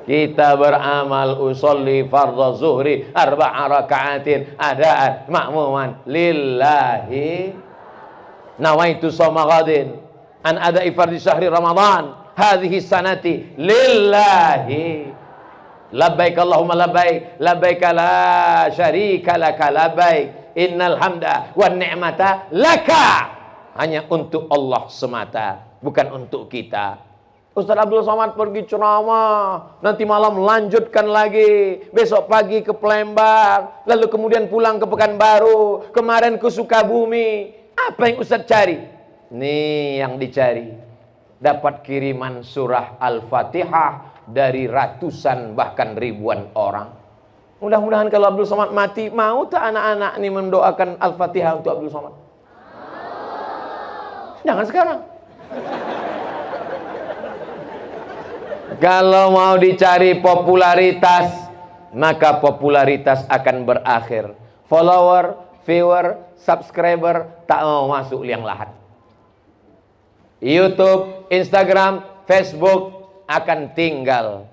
Kita beramal usolli fardhu zuhri 4 raka'atin adaan ma'muman lillahi nawaitu shoma ghadin an ada'i fardhi syahri ramadan hadhihi sanati lillahi labbaik Allahumma labbaik labbaik la syarika laka labbaik innal hamda wan ni'mata laka. Hanya untuk Allah semata, bukan untuk kita. Ustadz Abdul Somad pergi ceramah, nanti malam lanjutkan lagi, besok pagi ke Palembang, lalu kemudian pulang ke Pekanbaru, kemarin ke Sukabumi. Apa yang Ustadz cari? Nih yang dicari. Dapat kiriman surah Al-Fatihah dari ratusan bahkan ribuan orang. Mudah-mudahan kalau Abdul Somad mati, mau tak anak-anak ini mendoakan Al-Fatihah untuk Abdul Somad? Jangan sekarang. Kalau mau dicari popularitas, maka popularitas akan berakhir. Follower, viewer, subscriber tak mau masuk liang lahat. YouTube, Instagram, Facebook akan tinggal.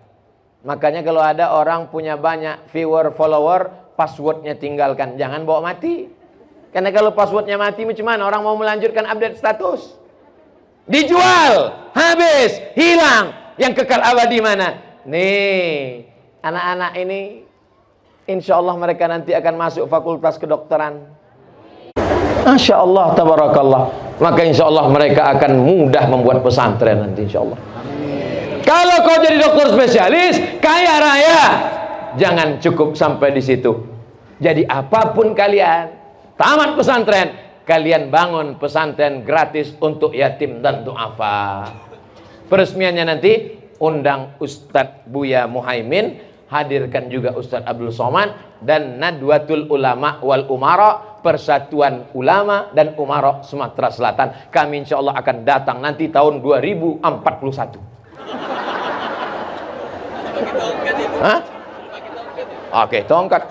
Makanya kalau ada orang punya banyak viewer, follower, passwordnya tinggalkan. Jangan bawa mati. Karena kalau passwordnya mati, macam mana orang mau melanjutkan update status? Dijual, habis, hilang. Yang kekal abadi mana? Nih, anak-anak ini insya Allah mereka nanti akan masuk fakultas kedokteran. Masya Allah, tabarakallah. Maka insya Allah mereka akan mudah membuat pesantren nanti insya Allah. Kalau kau jadi dokter spesialis, kaya raya, jangan cukup sampai di situ. Jadi apapun kalian, tamat pesantren, kalian bangun pesantren gratis untuk yatim dan du'afa. Peresmiannya nanti undang Ustadz Buya Muhaimin, hadirkan juga Ustadz Abdul Somad, dan Nadwatul Ulama wal Umara, Persatuan Ulama dan Umara Sumatera Selatan. Kami insya Allah akan datang nanti tahun 2041. Hah? Oke, tongkat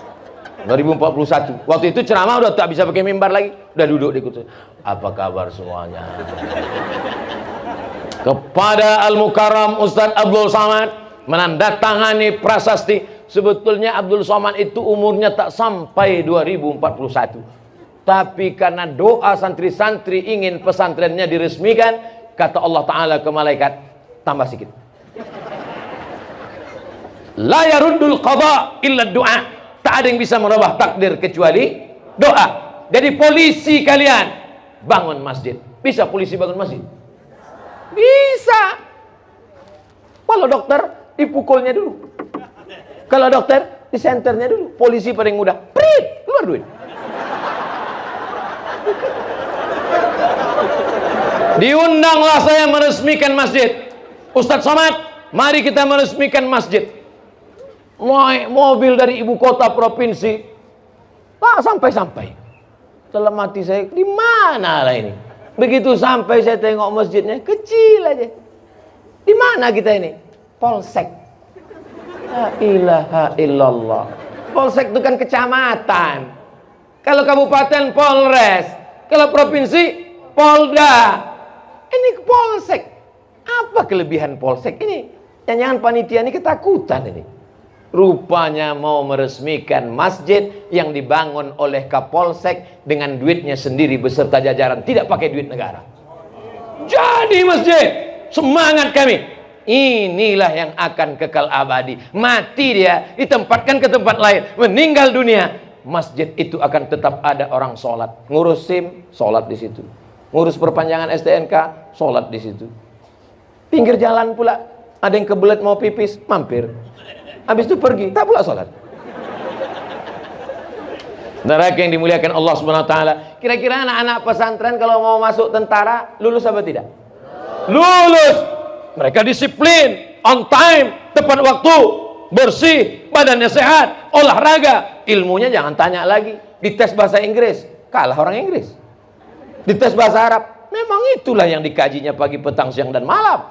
2041. Waktu itu ceramah udah tak bisa pakai mimbar lagi, udah duduk di kursi. Apa kabar semuanya? Kepada Al-Mukarram Ustadz Abdul Somad menandatangani prasasti Sebetulnya Abdul Somad itu umurnya tak sampai 2041. Tapi karena doa santri-santri ingin pesantrennya diresmikan, kata Allah Ta'ala ke malaikat, tambah sedikit. La yaruddul qadha illa doa. Tak ada yang bisa merubah takdir kecuali doa. Jadi polisi kalian bangun masjid. Bisa polisi bangun masjid? Bisa. Kalau dokter dipukulnya dulu. Kalau dokter disenternya dulu. Polisi paling mudah. Prit, keluar duit. Diundanglah saya meresmikan masjid. Ustadz Somad, mari kita meresmikan masjid. Mobil dari ibu kota provinsi. Tak sampai-sampai. Dalam hati saya, di mana lah ini? Begitu sampai saya tengok masjidnya, kecil aja. Di mana kita ini? Polsek. La ilaha illallah. Polsek itu kan kecamatan. Kalau kabupaten Polres. Kalau provinsi Polda. Ini polsek. Apa kelebihan polsek ini? Jangan panitia ini ketakutan ini. Rupanya mau meresmikan masjid yang dibangun oleh Kapolsek dengan duitnya sendiri beserta jajaran, tidak pakai duit negara. Jadi masjid, semangat kami. Inilah yang akan kekal abadi. Mati dia, ditempatkan ke tempat lain, meninggal dunia, masjid itu akan tetap ada orang sholat. Ngurus SIM, sholat di situ. Ngurus perpanjangan STNK, sholat di situ. Pinggir jalan pula, ada yang kebelet mau pipis, mampir. Habis itu pergi, tak pula sholat. Neraka yang dimuliakan Allah Subhanahu Wa Taala. Kira-kira anak-anak pesantren kalau mau masuk tentara lulus apa tidak? Lulus. Mereka disiplin, on time, tepat waktu, bersih, badannya sehat, olahraga, ilmunya jangan tanya lagi. Dites bahasa Inggris, kalah orang Inggris. Dites bahasa Arab, memang itulah yang dikajinya pagi, petang, siang, dan malam.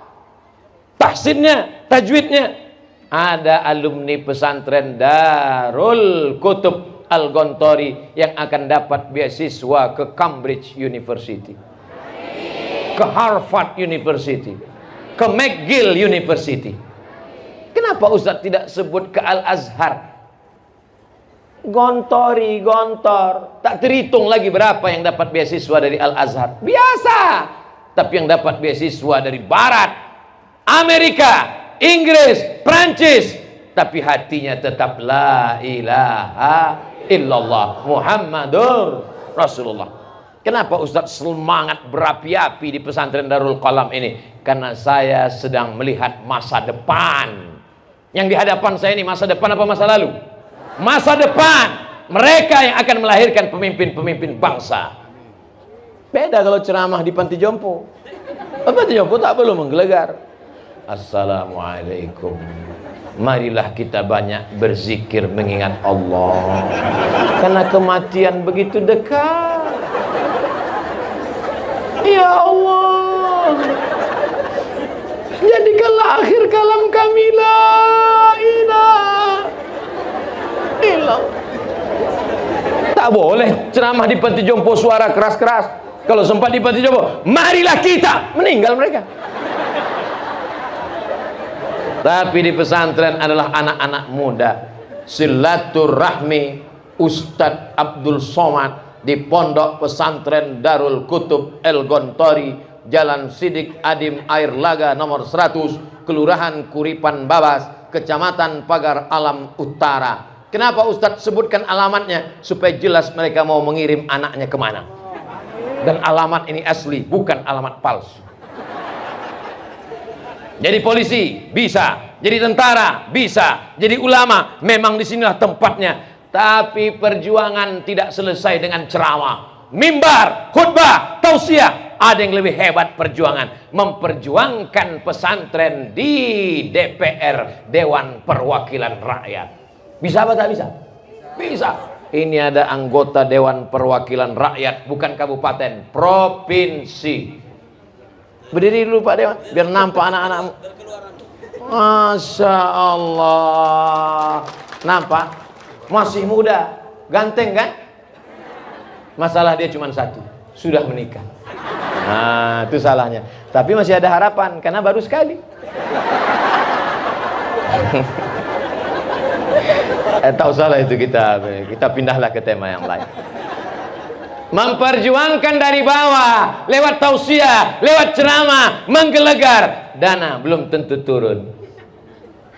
Tahsinnya, tajwidnya. Ada alumni pesantren Darul Kutub Al-Gontori yang akan dapat beasiswa ke Cambridge University, ke Harvard University, ke McGill University. Kenapa Ustaz tidak sebut ke Al-Azhar? Gontori, gontor, tak terhitung lagi berapa yang dapat beasiswa dari Al-Azhar. Biasa. Tapi yang dapat beasiswa dari Barat, Amerika, Inggris, Prancis, tapi hatinya tetap la ilaha illallah Muhammadur Rasulullah. Kenapa Ustaz semangat berapi-api di pesantren Darul Qalam ini? Karena saya sedang melihat masa depan. Yang di hadapan saya ini masa depan apa masa lalu? Masa depan. Mereka yang akan melahirkan pemimpin-pemimpin bangsa. Beda kalau ceramah di panti jompo. Panti jompo tak perlu menggelegar. Assalamualaikum. Marilah kita banyak berzikir mengingat Allah. Karena kematian begitu dekat. Ya Allah, jadikanlah akhir kalam kami la ilaha illallah. Tak boleh ceramah di panti jompo suara keras-keras. Kalau sempat di panti jompo, marilah kita, meninggal mereka. Tapi di pesantren adalah anak-anak muda. Silaturahmi Ustadz Abdul Somad di Pondok Pesantren Darul Kutub El Gontori, Jalan Sidik Adim Air Laga nomor 100, Kelurahan Kuripan Babas, Kecamatan Pagar Alam Utara. Kenapa Ustadz sebutkan alamatnya? Supaya jelas mereka mau mengirim anaknya kemana. Dan alamat ini asli, bukan alamat palsu. Jadi polisi bisa, jadi tentara bisa, jadi ulama memang disinilah tempatnya. Tapi perjuangan tidak selesai dengan ceramah, mimbar, khutbah, tausiah. Ada yang lebih hebat perjuangan, memperjuangkan pesantren di DPR, Dewan Perwakilan Rakyat. Bisa apa tak bisa? Bisa. Ini ada anggota Dewan Perwakilan Rakyat, bukan kabupaten, provinsi. Berdiri dulu Pak Dewan, biar nampak anak-anakmu. Masya Allah. Nampak? Masih muda, ganteng kan? Masalah dia cuma satu, sudah menikah. Nah, itu salahnya. Tapi masih ada harapan, karena baru sekali. Tak usahlah itu, kita pindahlah ke tema yang lain. Memperjuangkan dari bawah, lewat tausiah, lewat ceramah, menggelegar, dana belum tentu turun.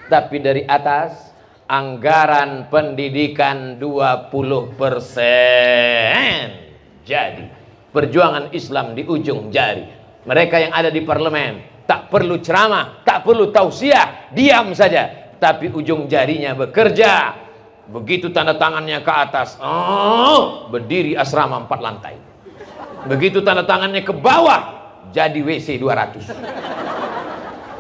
Tapi dari atas, anggaran pendidikan 20%. Jadi, perjuangan Islam di ujung jari. Mereka yang ada di parlemen, tak perlu ceramah, tak perlu tausiah, diam saja. Tapi ujung jarinya bekerja. Begitu tanda tangannya ke atas, berdiri asrama 4 lantai. Begitu tanda tangannya ke bawah, jadi WC 200.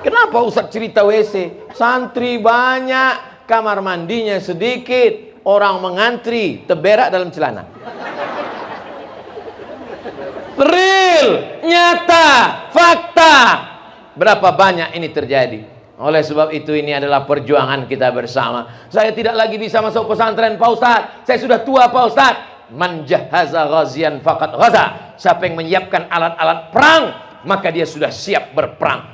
Kenapa Ustaz cerita WC? Santri banyak, kamar mandinya sedikit, orang mengantri, terberak dalam celana. Real, nyata, fakta. Berapa banyak ini terjadi? Oleh sebab itu ini adalah perjuangan kita bersama. Saya tidak lagi bisa masuk pesantren Pak Ustaz. Saya sudah tua Pak Ustaz. Man jahaza ghazian faqad ghaza. Siapa yang menyiapkan alat-alat perang, maka dia sudah siap berperang.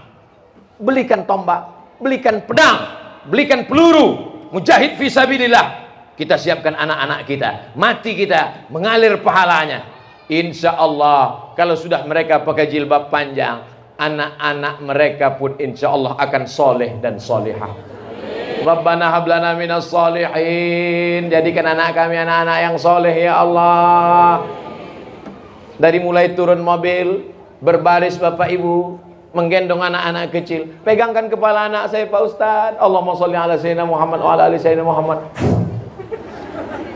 Belikan tombak, belikan pedang, belikan peluru. Mujahid fisabilillah. Kita siapkan anak-anak kita, mati kita, mengalir pahalanya. Insya Allah, kalau sudah mereka pakai jilbab panjang, anak-anak mereka pun insya Allah akan soleh dan solehah. Rabbana hablana minas solihin. Jadikan anak kami anak-anak yang soleh ya Allah. Dari mulai turun mobil, berbaris Bapak Ibu, menggendong anak-anak kecil, pegangkan kepala anak saya Pak Ustaz. Allahumma sholli ala sayyidina Muhammad wa ala ali sayyidina Muhammad.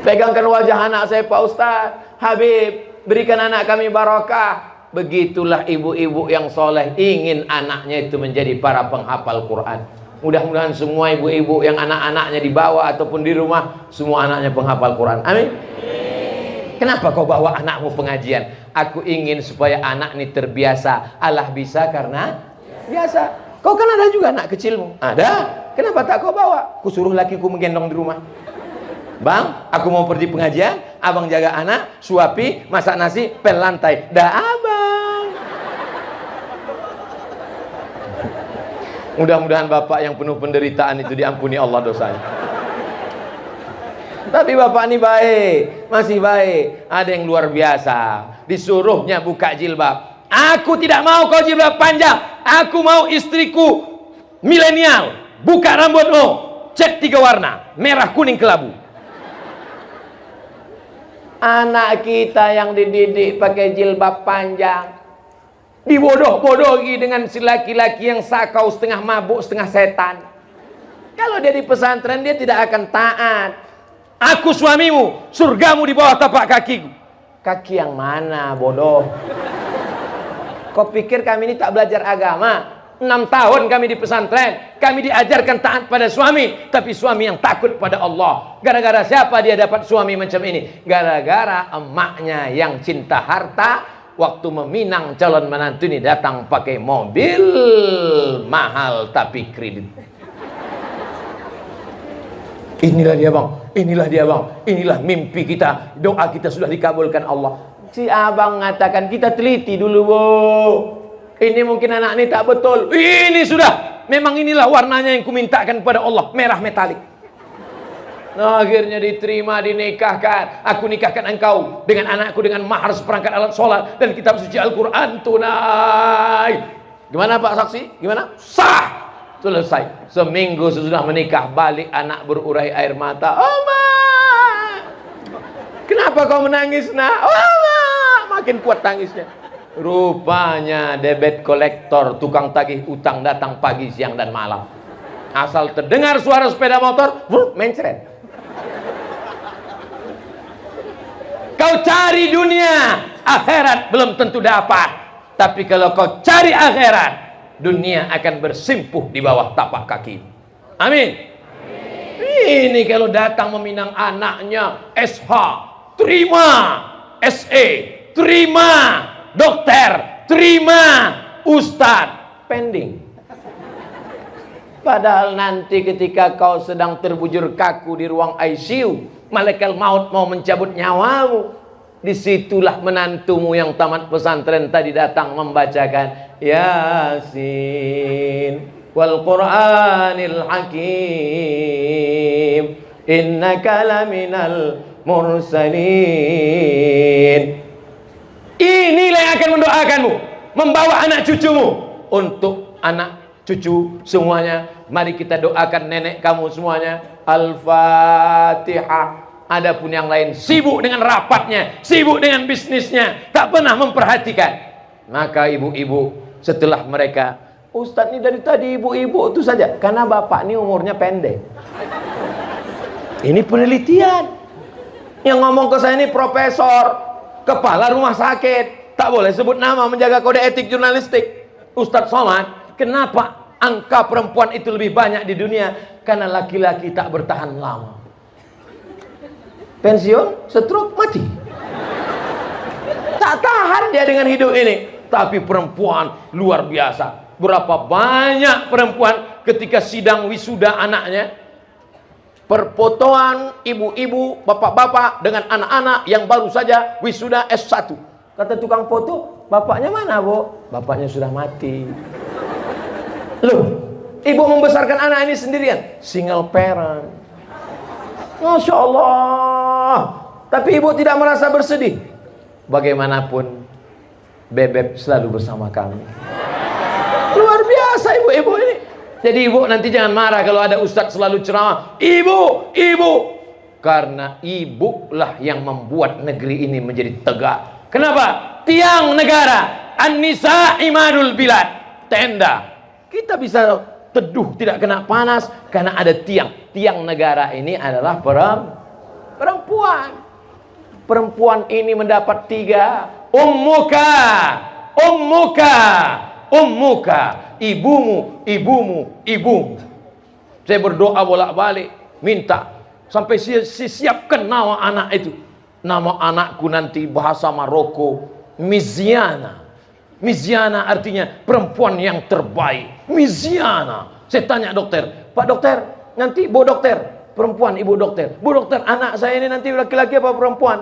Pegangkan wajah anak saya Pak Ustaz. Habib, berikan anak kami barakah. Begitulah ibu-ibu yang soleh ingin anaknya itu menjadi para penghafal Quran. Mudah-mudahan semua ibu-ibu yang anak-anaknya dibawa ataupun di rumah, semua anaknya penghafal Quran. Amin. Kenapa kau bawa anakmu pengajian? Aku ingin supaya anak ini terbiasa. Allah bisa karena biasa. Kau kan ada juga anak kecilmu. Ada. Kenapa tak kau bawa? Kusuruh lakiku menggendong di rumah. Bang, aku mau pergi pengajian, abang jaga anak, suapi, masak nasi, pel lantai. Dah abang. Mudah-mudahan bapak yang penuh penderitaan itu diampuni Allah dosanya. Tapi bapak ini baik, masih baik. Ada yang luar biasa, disuruhnya buka jilbab. Aku tidak mau kau jilbab panjang. Aku mau istriku milenial. Buka rambutmu, cat 3 warna, merah, kuning, kelabu. Anak kita yang dididik pakai jilbab panjang, dibodoh-bodohi dengan si laki-laki yang sakau, setengah mabuk, setengah setan. Kalau dia di pesantren, dia tidak akan taat. Aku suamimu, surgamu di bawah tapak kakiku. Kaki yang mana, bodoh? Kau pikir kami ini tak belajar agama? 6 tahun kami di pesantren, kami diajarkan taat pada suami, tapi suami yang takut pada Allah. Gara-gara siapa dia dapat suami macam ini? Gara-gara emaknya yang cinta harta. Waktu meminang calon menantu ini datang pakai mobil mahal tapi kredit. Inilah dia bang, inilah dia bang, inilah mimpi kita, doa kita sudah dikabulkan Allah. Si abang mengatakan kita teliti dulu bu. Ini mungkin anak ini tak betul. Ini sudah, memang inilah warnanya yang kumintakan kepada Allah, merah metalik. Nah, akhirnya diterima, dinikahkan. Aku nikahkan engkau dengan anakku dengan mahar seperangkat alat sholat dan kitab suci Al-Quran tunai. Gimana Pak saksi? Gimana? Sah! Selesai. Seminggu sesudah menikah, balik anak berurai air mata. Oma! Kenapa kau menangis nak? Oma! Makin kuat tangisnya. Rupanya debit kolektor, tukang tagih utang datang pagi, siang, dan malam. Asal terdengar suara sepeda motor, mencret. Kau cari dunia, akhirat belum tentu dapat. Tapi kalau kau cari akhirat, dunia akan bersimpuh di bawah tapak kaki. Amin. Ini kalau datang meminang anaknya, SH, terima, SE, terima, dokter, terima, ustadz, pending. Padahal nanti ketika kau sedang terbujur kaku di ruang ICU, malaikat maut mau mencabut nyawamu. Disitulah menantumu yang tamat pesantren tadi datang membacakan Yasin wal Qur'anil Hakim innaka laminal mursalin. Inilah yang akan mendoakanmu, membawa anak cucumu. Untuk anak cucu semuanya, mari kita doakan nenek kamu semuanya. Al-Fatihah. Adapun yang lain sibuk dengan rapatnya, sibuk dengan bisnisnya, tak pernah memperhatikan. Maka ibu-ibu setelah mereka, Ustadz ini dari tadi ibu-ibu itu saja, karena bapak ini umurnya pendek. Ini penelitian. Yang ngomong ke saya ini profesor, kepala rumah sakit, tak boleh sebut nama, menjaga kode etik jurnalistik. Ustadz Somad, kenapa angka perempuan itu lebih banyak di dunia? Karena laki-laki tak bertahan lama. Pensiun, stroke, mati. Tak tahan dia dengan hidup ini. Tapi perempuan luar biasa. Berapa banyak perempuan ketika sidang wisuda anaknya, perfotoan ibu-ibu, bapak-bapak dengan anak-anak yang baru saja wisuda S1. Kata tukang foto, bapaknya mana, Bu? Bapaknya sudah mati. Loh, ibu membesarkan anak ini sendirian, single parent. Masya Allah. Tapi ibu tidak merasa bersedih. Bagaimanapun, bebek selalu bersama kami. Luar biasa ibu-ibu ini. Jadi ibu nanti jangan marah kalau ada ustadz selalu ceramah. Ibu, ibu. Karena ibulah yang membuat negeri ini menjadi tegak. Kenapa? Tiang negara. An-nisa imadul bilad. Tenda. Kita bisa teduh, tidak kena panas karena ada tiang. Tiang negara ini adalah perempuan. Perempuan ini mendapat 3. Ummuka. Ibumu, ibumu. Saya berdoa bolak-balik, minta sampai siapkan nama anak itu. Nama anakku nanti bahasa Maroko, Miziana. Miziana artinya perempuan yang terbaik. Miziana. Saya tanya dokter, Pak dokter, nanti Bu dokter, perempuan, ibu dokter. Bu dokter, anak saya ini nanti laki-laki apa perempuan?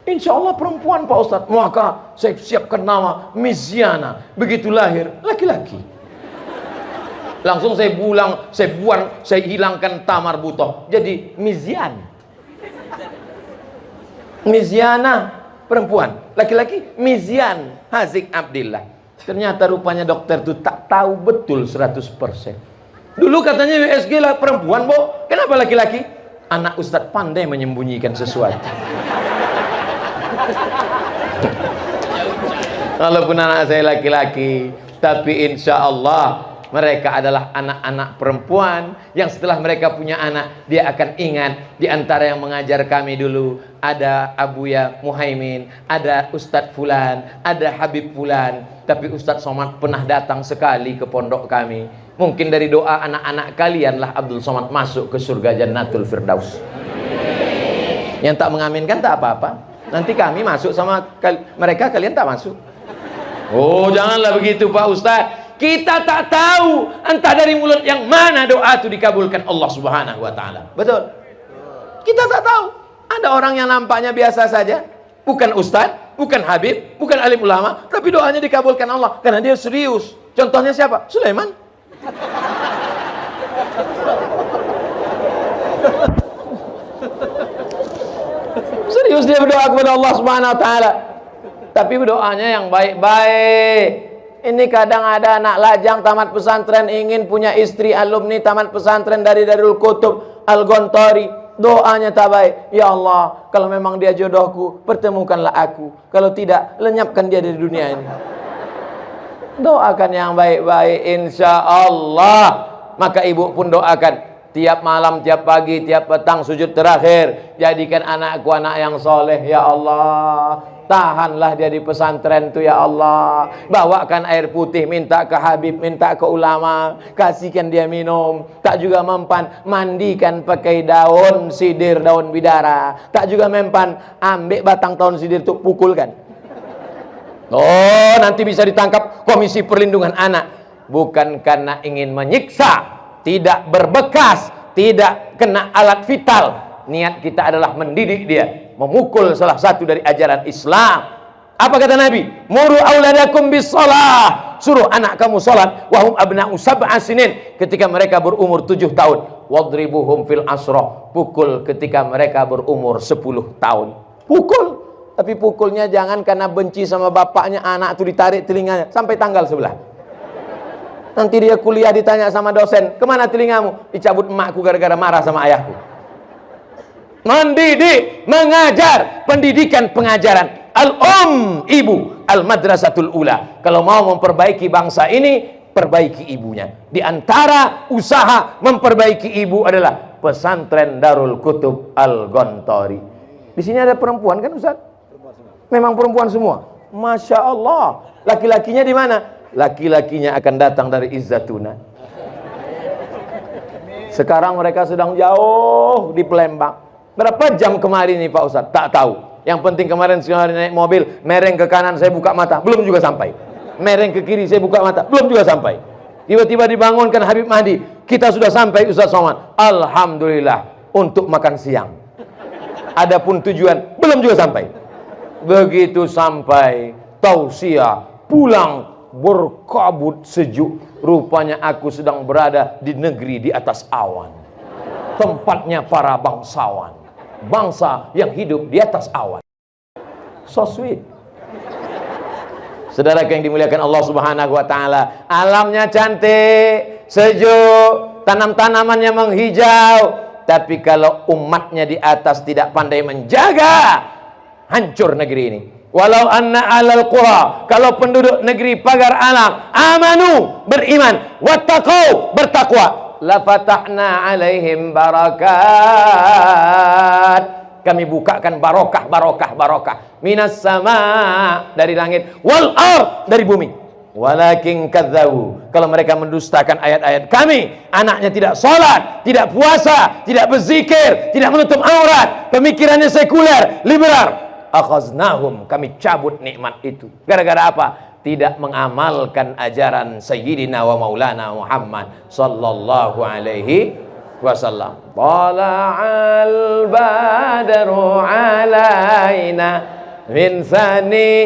Insya Allah perempuan Pak Ustadz. Maka saya siapkan nama Miziana. Begitu lahir, laki-laki. Langsung saya buang, saya hilangkan tamar butoh. Jadi Mizian. Miziana, perempuan. Laki-laki, Mizian Hazik Abdillah. Ternyata rupanya dokter itu tak tahu betul 100%. Dulu katanya USG lah perempuan, Bu. Kenapa laki-laki? Anak Ustadz pandai menyembunyikan sesuatu. Walaupun anak saya laki-laki, tapi insya Allah mereka adalah anak-anak perempuan yang setelah mereka punya anak, dia akan ingat. Di antara yang mengajar kami dulu ada Abuya Muhaimin, ada Ustadz Fulan, ada Habib Fulan. Tapi Ustadz Somad pernah datang sekali ke pondok kami. Mungkin dari doa anak-anak kalianlah Abdul Somad masuk ke surga Jannatul Firdaus. Yang tak mengaminkan tak apa-apa. Nanti kami masuk sama mereka, kalian tak masuk. Oh, janganlah begitu Pak Ustadz. Kita tak tahu entah dari mulut yang mana doa itu dikabulkan Allah Subhanahu wa taala. Betul? Kita tak tahu. Ada orang yang nampaknya biasa saja, bukan ustadz, bukan habib, bukan alim ulama, tapi doanya dikabulkan Allah karena dia serius. Contohnya siapa? Sulaiman. Serius dia berdoa kepada Allah Subhanahu wa taala. Tapi berdoanya yang baik-baik. Ini kadang ada anak lajang tamat pesantren ingin punya istri alumni tamat pesantren dari Darul Kutub Al-Gontori. Doanya tak baik. Ya Allah, kalau memang dia jodohku, pertemukanlah aku. Kalau tidak, lenyapkan dia dari dunia ini. Doakan yang baik-baik, insya Allah. Maka ibu pun doakan. Tiap malam, tiap pagi, tiap petang sujud terakhir. Jadikan anakku anak yang soleh, ya Allah. Tahanlah dia di pesantren tu, ya Allah. Bawakan air putih, minta ke habib, minta ke ulama. Kasihkan dia minum. Tak juga mempan, mandikan pakai daun sidir, daun bidara. Tak juga mempan, ambil batang daun sidir tu pukulkan. Oh, nanti bisa ditangkap Komisi Perlindungan Anak. Bukan karena ingin menyiksa, tidak berbekas, tidak kena alat vital. Niat kita adalah mendidik dia, memukul salah satu dari ajaran Islam. Apa kata Nabi? Muru auladakum bis shalah. Suruh anak kamu salat wahum abna'u sab'a sinin, ketika mereka berumur 7 tahun. wadribuhum fil asrah, pukul ketika mereka berumur 10 tahun. Pukul, tapi pukulnya jangan karena benci sama bapaknya, anak itu ditarik telinganya sampai tanggal sebelah. Nanti dia kuliah ditanya sama dosen, kemana telingamu? Dicabut emakku gara-gara marah sama ayahku. Mendidik, mengajar, pendidikan, pengajaran. Ibu, al-madrasatul ula. Kalau mau memperbaiki bangsa ini, perbaiki ibunya. Di antara usaha memperbaiki ibu adalah pesantren Darul Kutub Al-Gontori. Di sini ada perempuan kan Ustaz? Memang perempuan semua. Masya Allah. Laki-lakinya di mana? Laki-lakinya akan datang dari Izzatuna. Sekarang mereka sedang jauh di Palembang. Berapa jam kemarin nih Pak Ustaz? Tak tahu. Yang penting kemarin sekali naik mobil, mereng ke kanan saya buka mata, belum juga sampai. Mereng ke kiri saya buka mata, belum juga sampai. Tiba-tiba dibangunkan Habib Mahdi, kita sudah sampai Ustaz Somad. Alhamdulillah, untuk makan siang. Adapun tujuan, belum juga sampai. Begitu sampai, tausiah, pulang, berkabut sejuk. Rupanya aku sedang berada di negeri di atas awan. Tempatnya para bangsawan. Bangsa yang hidup di atas awan. So sweet. Saudara yang dimuliakan Allah Subhanahu wa taala, alamnya cantik, sejuk, tanam-tanamannya menghijau, tapi kalau umatnya di atas tidak pandai menjaga, hancur negeri ini. Walau anna alal qura, kalau penduduk negeri pagar alam amanu, beriman, wattaqau, bertakwa, la fatahna alaihim barakat, kami bukakan barokah minas sama, dari langit, wal ard, dari bumi. Walakin kadzabu, kalau mereka mendustakan ayat-ayat kami, anaknya tidak sholat, tidak puasa, tidak berzikir, tidak menutup aurat, pemikirannya sekuler, liberal, akhaznahum, kami cabut nikmat itu. Gara-gara apa? Tidak mengamalkan ajaran Sayyidina wa Maulana Muhammad sallallahu alaihi wasallam. Tala'al badru alaina min thaniyatil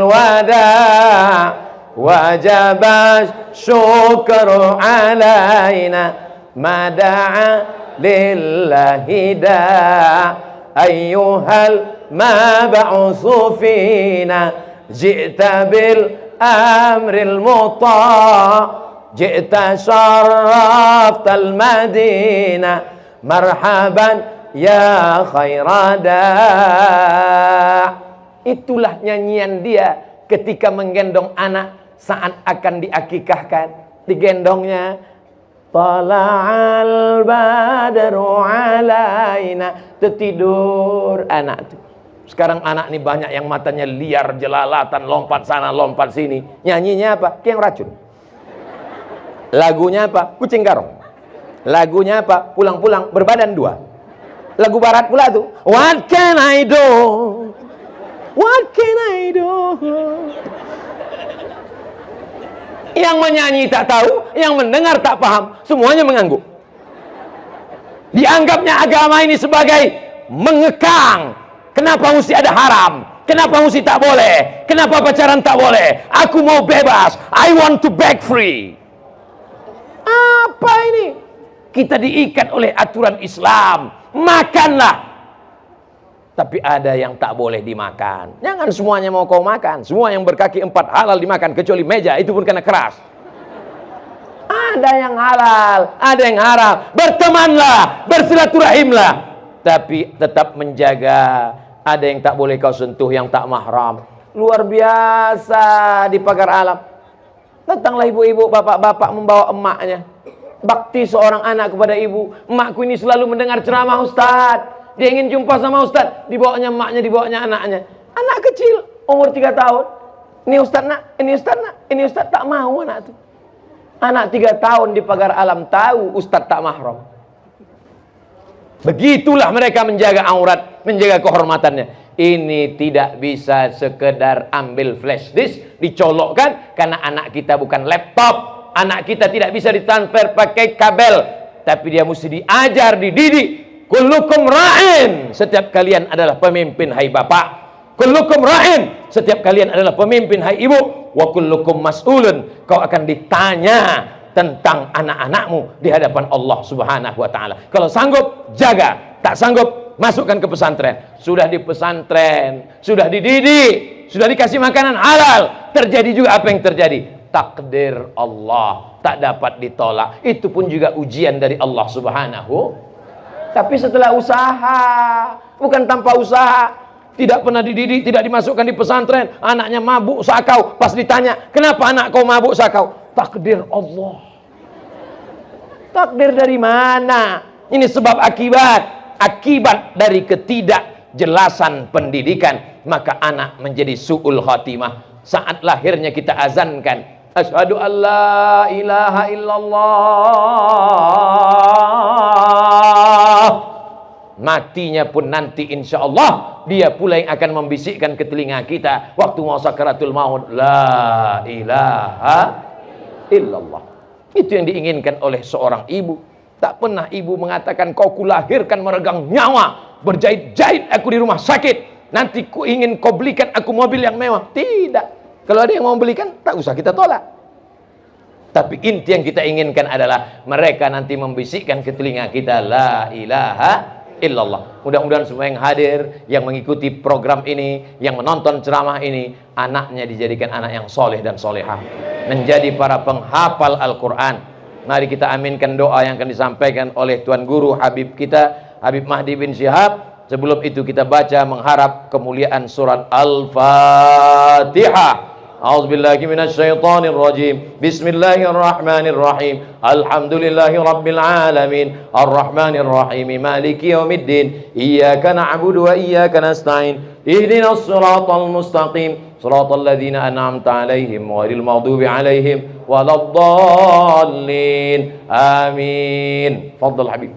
wada' wajaba syukru alaina mada'a lillahi da' ayyuhal mab'usu fina ji'ta bil amril muta' ji'ta syarraftal madinah marhaban ya khairada'. Itulah nyanyian dia ketika menggendong anak saat akan diakikahkan. Digendongnya, tala'al badru alaina, tertidur anak itu. Sekarang anak ini banyak yang matanya liar, jelalatan, lompat sana, lompat sini. Nyanyinya apa? Kayak racun. Lagunya apa? Kucing garong. Lagunya apa? Pulang-pulang berbadan dua. Lagu barat pula tuh. What can I do? What can I do? Yang menyanyi tak tahu, yang mendengar tak paham, semuanya mengangguk. Dianggapnya agama ini sebagai mengekang. Kenapa mesti ada haram? Kenapa mesti tak boleh? Kenapa pacaran tak boleh? Aku mau bebas. I want to break free. Apa ini? Kita diikat oleh aturan Islam. Makanlah. Tapi ada yang tak boleh dimakan. Jangan semuanya mau kau makan. Semua yang berkaki 4 halal dimakan, kecuali meja, itu pun karena keras. Ada yang halal, ada yang haram. Bertemanlah, bersilaturahimlah, tapi tetap menjaga. Ada yang tak boleh kau sentuh, yang tak mahram. Luar biasa di pagar alam. Datanglah ibu-ibu, bapak-bapak membawa emaknya. Bakti seorang anak kepada ibu. Emakku ini selalu mendengar ceramah Ustaz. Dia ingin jumpa sama Ustaz. Dibawanya emaknya, dibawanya anaknya. Anak kecil, umur 3 tahun. Ini Ustaz nak, ini Ustaz nak, ini Ustaz, tak mau anak itu. Anak 3 tahun di pagar alam tahu Ustaz tak mahram. Begitulah mereka menjaga aurat, menjaga kehormatannya. Ini tidak bisa sekedar ambil flash disk, dicolokkan, karena anak kita bukan laptop. Anak kita tidak bisa ditransfer pakai kabel, tapi dia mesti diajar, dididik. Kullukum ra'in, setiap kalian adalah pemimpin hai bapak. Kullukum ra'in, setiap kalian adalah pemimpin hai ibu. Wa kullukum mas'ulun, kau akan ditanya tentang anak-anakmu di hadapan Allah Subhanahu wa taala. Kalau sanggup, jaga. Tak sanggup, masukkan ke pesantren. Sudah di pesantren, sudah dididik, sudah dikasih makanan halal, terjadi juga apa yang terjadi. Takdir Allah tak dapat ditolak. Itu pun juga ujian dari Allah Subhanahu. Tapi setelah usaha, bukan tanpa usaha. Tidak pernah dididik, tidak dimasukkan di pesantren, anaknya mabuk sakau. Pas ditanya, kenapa anak kau mabuk sakau? Takdir Allah. Takdir dari mana? Ini sebab akibat dari ketidakjelasan pendidikan, maka anak menjadi su'ul khatimah. Saat lahirnya kita azankan, asyhadu an la ilaha illallah. Matinya pun nanti insya Allah dia pula yang akan membisikkan ke telinga kita waktu mau sakaratul maut, la ilaha illallah. Itu yang diinginkan oleh seorang ibu. Tak pernah ibu mengatakan, kau kulahirkan meregang nyawa, berjahit-jahit aku di rumah sakit, nanti ku ingin kau belikan aku mobil yang mewah. Tidak. Kalau ada yang mau belikan, tak usah kita tolak. Tapi inti yang kita inginkan adalah mereka nanti membisikkan ke telinga kita, la ilaha illallah. Mudah-mudahan semua yang hadir, yang mengikuti program ini, yang menonton ceramah ini, anaknya dijadikan anak yang soleh dan solehah, menjadi para penghafal Al-Quran. Mari kita aminkan doa yang akan disampaikan oleh Tuan Guru Habib kita, Habib Mahdi bin Syihab. Sebelum itu kita baca mengharap kemuliaan surat Al-Fatihah. A'udzubillahi minasyaitonir rajim. Bismillahirrahmanirrahim. Alhamdulillahi rabbil alamin. Arrahmanir rahim. Maliki yaumiddin. Iyyaka na'budu wa iyyaka nasta'in. Ihdinas siratal mustaqim. Siratal ladzina an'amta 'alaihim ghairil maghdubi 'alaihim waladdallin. Amin. Fadhal Habib.